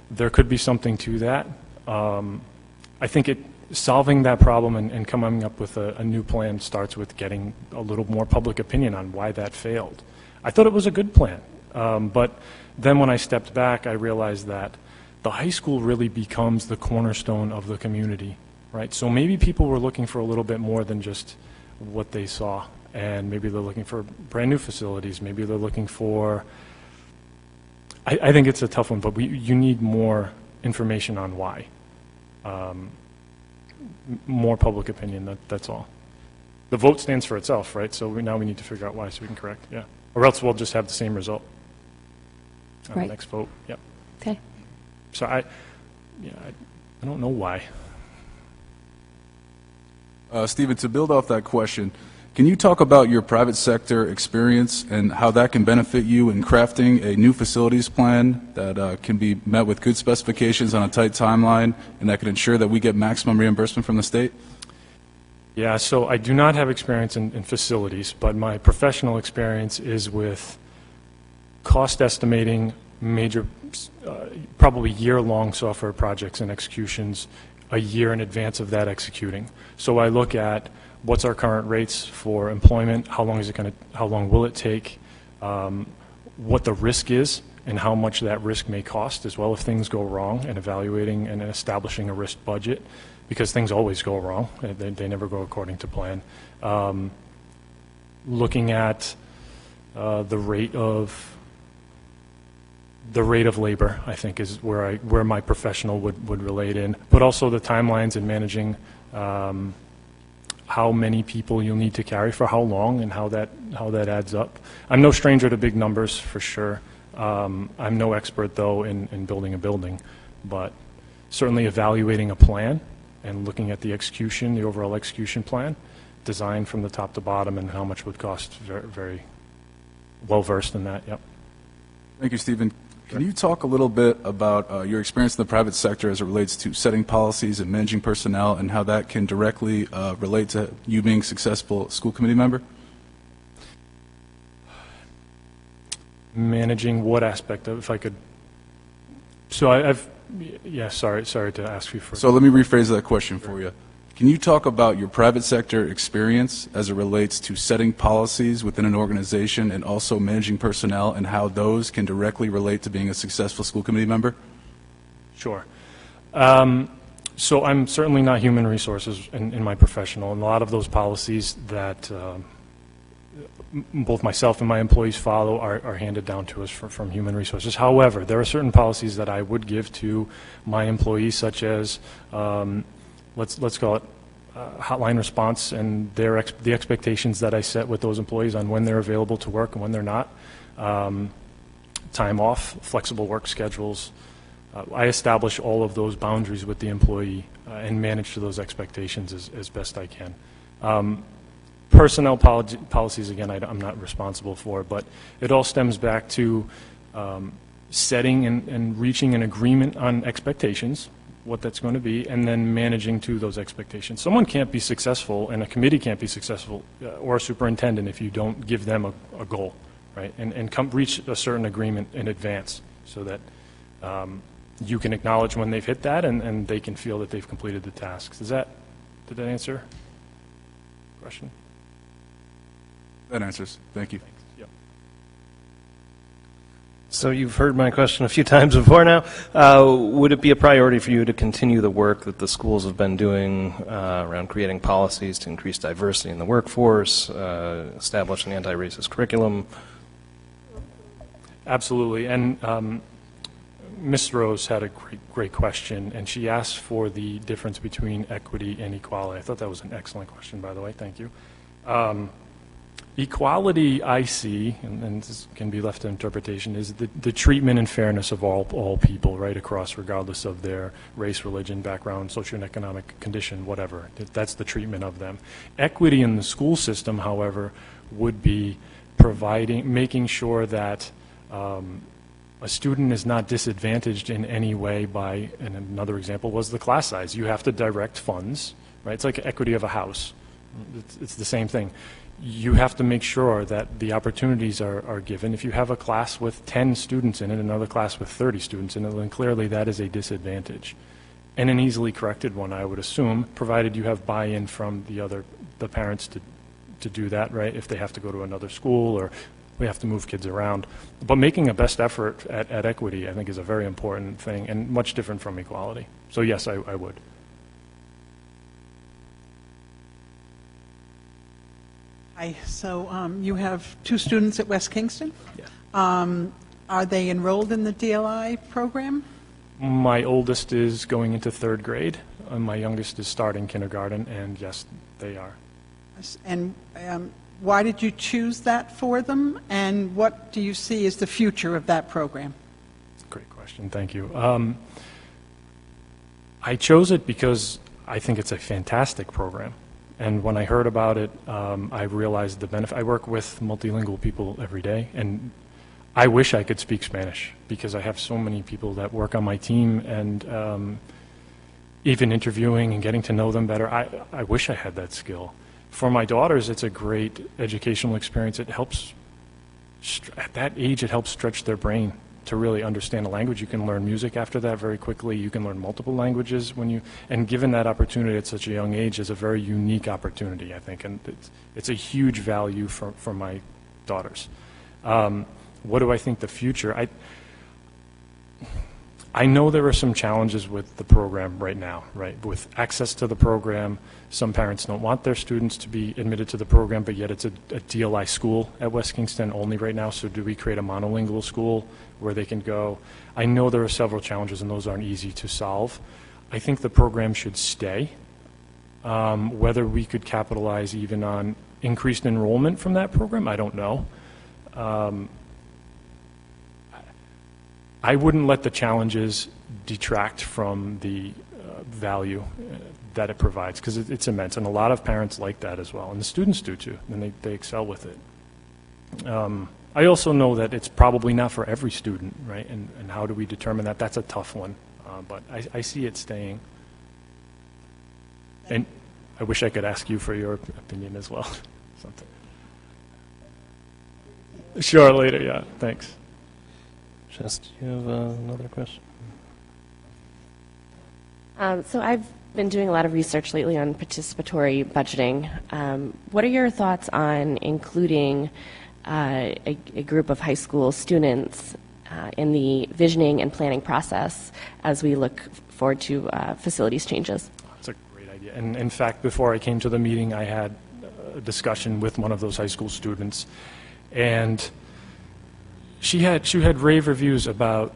There could be something to that. I think solving that problem and coming up with a new plan starts with getting a little more public opinion on why that failed. I thought it was a good plan, but then when I stepped back, I realized that the high school really becomes the cornerstone of the community, right? So maybe people were looking for a little bit more than just what they saw, and maybe they're looking for brand new facilities. Maybe they're looking for, I think it's a tough one, but you need more information on why. More public opinion, that's all. The vote stands for itself, right? So now we need to figure out why so we can correct, yeah. Or else we'll just have the same result. On Right. the next vote, yep. okay. So I don't know why. Stephen, to build off that question, can you talk about your private sector experience and how that can benefit you in crafting a new facilities plan that can be met with good specifications on a tight timeline and that can ensure that we get maximum reimbursement from the state? Yeah, so I do not have experience in facilities, but my professional experience is with cost estimating major, probably year-long software projects and executions a year in advance of that executing. So I look at what's our current rates for employment, how long will it take, what the risk is, and how much that risk may cost as well if things go wrong, and evaluating and establishing a risk budget, because things always go wrong. They never go according to plan. Looking at the rate of labor, I think, is where my professional would relate in, but also the timelines and managing how many people you'll need to carry for how long and how that adds up. I'm no stranger to big numbers, for sure. I'm no expert, though, in building a building, but certainly evaluating a plan and looking at the execution, the overall execution plan, designed from the top to bottom, and how much would cost. Very, very well versed in that. Yep. Thank you, Stephen. Can you talk a little bit about your experience in the private sector as it relates to setting policies and managing personnel, and how that can directly relate to you being a successful school committee member? Managing what aspect of, if I could? So sorry to ask you for. So let me rephrase that question for you. Can you talk about your private sector experience as it relates to setting policies within an organization and also managing personnel, and how those can directly relate to being a successful school committee member? Sure. So I'm certainly not human resources in my professional, and a lot of those policies that both myself and my employees follow are handed down to us from human resources. However, there are certain policies that I would give to my employees, such as let's call it hotline response, and the expectations that I set with those employees on when they're available to work and when they're not. Time off, flexible work schedules. I establish all of those boundaries with the employee and manage to those expectations as best I can. Personnel policies, again, I'm not responsible for, but it all stems back to setting and reaching an agreement on expectations, what that's going to be, and then managing to those expectations. Someone can't be successful, and a committee can't be successful, or a superintendent, if you don't give them a goal, right? And reach a certain agreement in advance so that you can acknowledge when they've hit that, and they can feel that they've completed the tasks. Did that answer the question? That answers. Thank you. Yep. So you've heard my question a few times before now. Would it be a priority for you to continue the work that the schools have been doing around creating policies to increase diversity in the workforce, establish an anti-racist curriculum? Absolutely. And Ms. Rose had a great question, and she asked for the difference between equity and equality. I thought that was an excellent question, by the way. Thank you. Equality, I see, and this can be left to interpretation, is the treatment and fairness of all people, right across, regardless of their race, religion, background, socioeconomic condition, whatever. That's the treatment of them. Equity in the school system, however, would be making sure that a student is not disadvantaged in any way by, and another example was the class size. You have to direct funds, right? It's like equity of a house. It's the same thing. You have to make sure that the opportunities are given. If you have a class with 10 students in it, another class with 30 students in it, then clearly that is a disadvantage. And an easily corrected one, I would assume, provided you have buy-in from the parents to do that, right? If they have to go to another school or we have to move kids around. But making a best effort at equity, I think, is a very important thing and much different from equality. So yes, I would. Hi, so you have 2 students at West Kingston? Yeah. Are they enrolled in the DLI program? My oldest is going into 3rd grade, and my youngest is starting kindergarten, and yes, they are. And why did you choose that for them, and what do you see as the future of that program? Great question, thank you. I chose it because I think it's a fantastic program. And when I heard about it, I realized the benefit. I work with multilingual people every day, and I wish I could speak Spanish because I have so many people that work on my team, and even interviewing and getting to know them better, I wish I had that skill. For my daughters, it's a great educational experience. It helps, at that age, it helps stretch their brain to really understand a language. You can learn music after that very quickly. You can learn multiple languages and given that opportunity at such a young age is a very unique opportunity, I think, and it's a huge value for my daughters. What do I think the future? I know there are some challenges with the program right now, right? With access to the program, some parents don't want their students to be admitted to the program, but yet it's a DLI school at West Kingston only right now, so do we create a monolingual school where they can go? I know there are several challenges, and those aren't easy to solve. I think the program should stay. Whether we could capitalize even on increased enrollment from that program, I don't know. I wouldn't let the challenges detract from the value that it provides, because it's immense, and a lot of parents like that as well, and the students do too, and they excel with it. I also know that it's probably not for every student, right, and how do we determine that? That's a tough one, but I see it staying. And I wish I could ask you for your opinion as well. Something. Sure, later, yeah, thanks. Jess, do you have another question? So I've been doing a lot of research lately on participatory budgeting. What are your thoughts on including a group of high school students in the visioning and planning process as we look forward to facilities changes? That's a great idea. And in fact, before I came to the meeting, I had a discussion with one of those high school students, and she had rave reviews about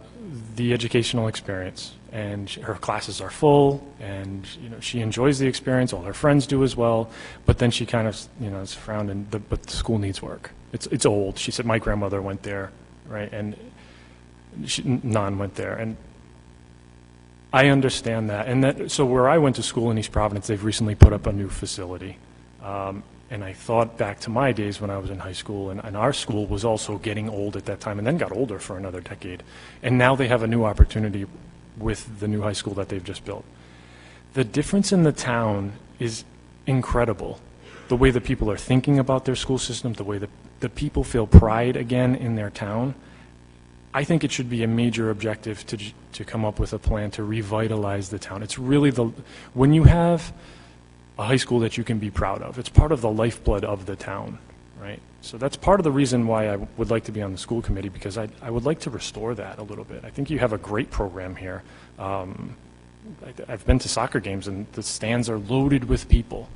the educational experience, and her classes are full, and she enjoys the experience. All her friends do as well. But then she kind of is frowned, but the school needs work. It's old. She said my grandmother went there, right, and Nan went there, and I understand that, and so where I went to school in East Providence, they've recently put up a new facility. And I thought back to my days when I was in high school, and our school was also getting old at that time, and then got older for another decade. And now they have a new opportunity with the new high school that they've just built. The difference in the town is incredible. The way the people are thinking about their school system, the way that the people feel pride again in their town. I think it should be a major objective to come up with a plan to revitalize the town. It's really when you have a high school that you can be proud of, it's part of the lifeblood of the town, right? So that's part of the reason why I would like to be on the school committee, because I would like to restore that a little bit. I think you have a great program here. I've been to soccer games, and the stands are loaded with people.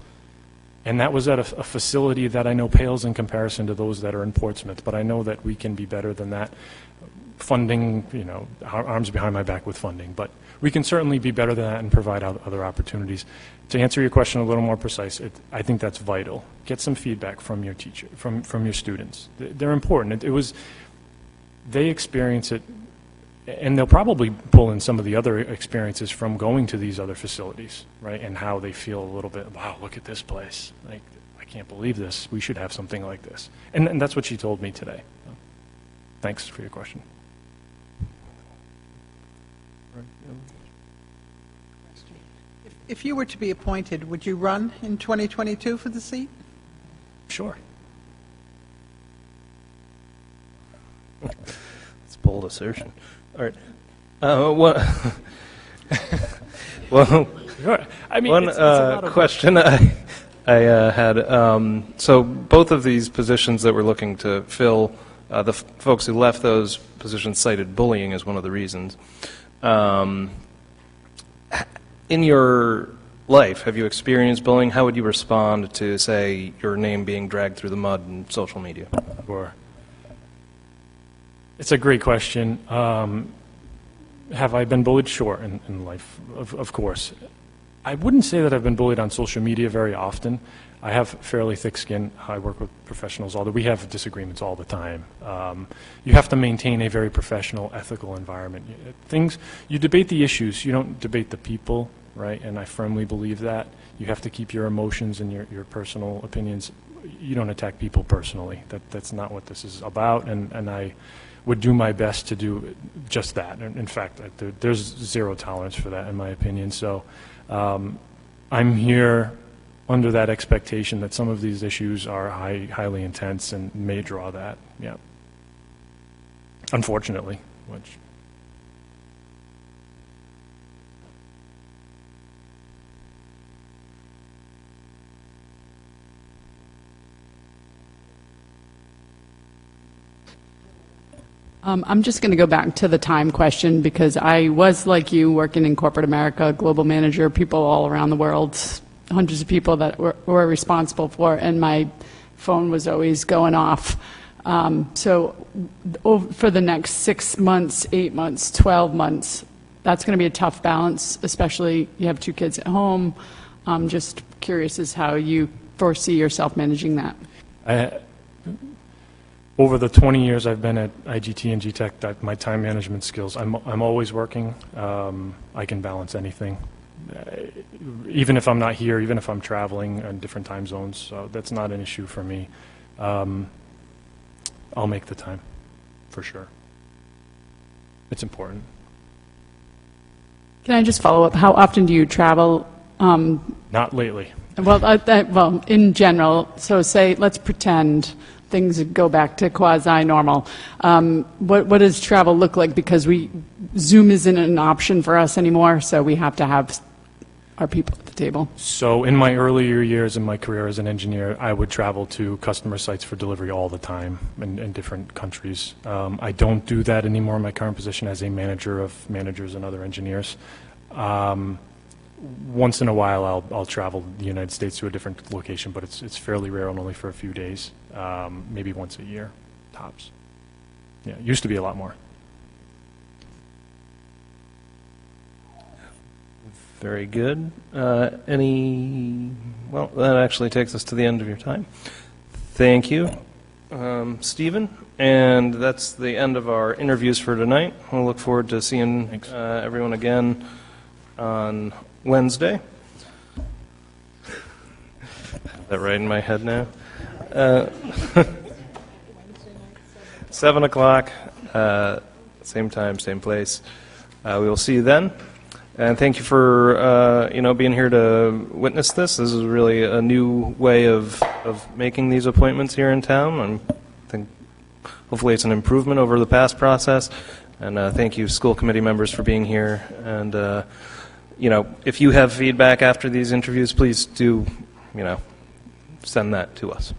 And that was at a facility that I know pales in comparison to those that are in Portsmouth, but I know that we can be better than that. Funding, arms behind my back with funding, but we can certainly be better than that and provide other opportunities. To answer your question a little more precise, I think that's vital. Get some feedback from your teacher, from your students. They're important. They experience it, and they'll probably pull in some of the other experiences from going to these other facilities, right? And how they feel a little bit, wow, look at this place. Like, I can't believe this. We should have something like this. And that's what she told me today. Thanks for your question. If you were to be appointed, would you run in 2022 for the seat? Sure. It's a bold assertion. All right. Well, Sure. I mean, one it's not a question I had. So both of these positions that we're looking to fill, the folks who left those positions cited bullying as one of the reasons. In your life, have you experienced bullying? How would you respond to, say, your name being dragged through the mud in social media? Sure. It's a great question. Have I been bullied? Sure, in life, of course. I wouldn't say that I've been bullied on social media very often. I have fairly thick skin. I work with professionals, although we have disagreements all the time. You have to maintain a very professional, ethical environment. You debate the issues, you don't debate the people, right? And I firmly believe that. You have to keep your emotions and your personal opinions. You don't attack people personally. That's not what this is about, and I would do my best to do just that. In fact, there's zero tolerance for that, in my opinion. So I'm here under that expectation that some of these issues are highly intense and may draw that, yeah. Unfortunately, which... I'm just going to go back to the time question, because I was like you, working in corporate America, global manager, people all around the world, hundreds of people that were responsible for, and my phone was always going off. So for the next 6 months, 8 months, 12 months, that's going to be a tough balance, especially you have 2 kids at home. I'm just curious as how you foresee yourself managing that. Over the 20 years I've been at IGT and GTech, my time management skills, I'm always working. I can balance anything. Even if I'm not here, even if I'm traveling in different time zones, so that's not an issue for me. I'll make the time, for sure. It's important. Can I just follow up? How often do you travel? Not lately. Well, in general, so say, let's pretend things go back to quasi-normal. What does travel look like? Because Zoom isn't an option for us anymore, so we have to have our people at the table. So in my earlier years in my career as an engineer, I would travel to customer sites for delivery all the time in different countries. I don't do that anymore in my current position as a manager of managers and other engineers. Once in a while, I'll travel the United States to a different location, but it's fairly rare and only for a few days, maybe once a year, tops. Yeah, it used to be a lot more. Very good. Well, that actually takes us to the end of your time. Thank you, Stephen. And that's the end of our interviews for tonight. We'll look forward to seeing everyone again on Wednesday. Have that right in my head now. 7 o'clock, same time, same place. We will see you then. And thank you for, being here to witness this. This is really a new way of making these appointments here in town. I think hopefully it's an improvement over the past process. And thank you, school committee members, for being here. And, if you have feedback after these interviews, please do, send that to us.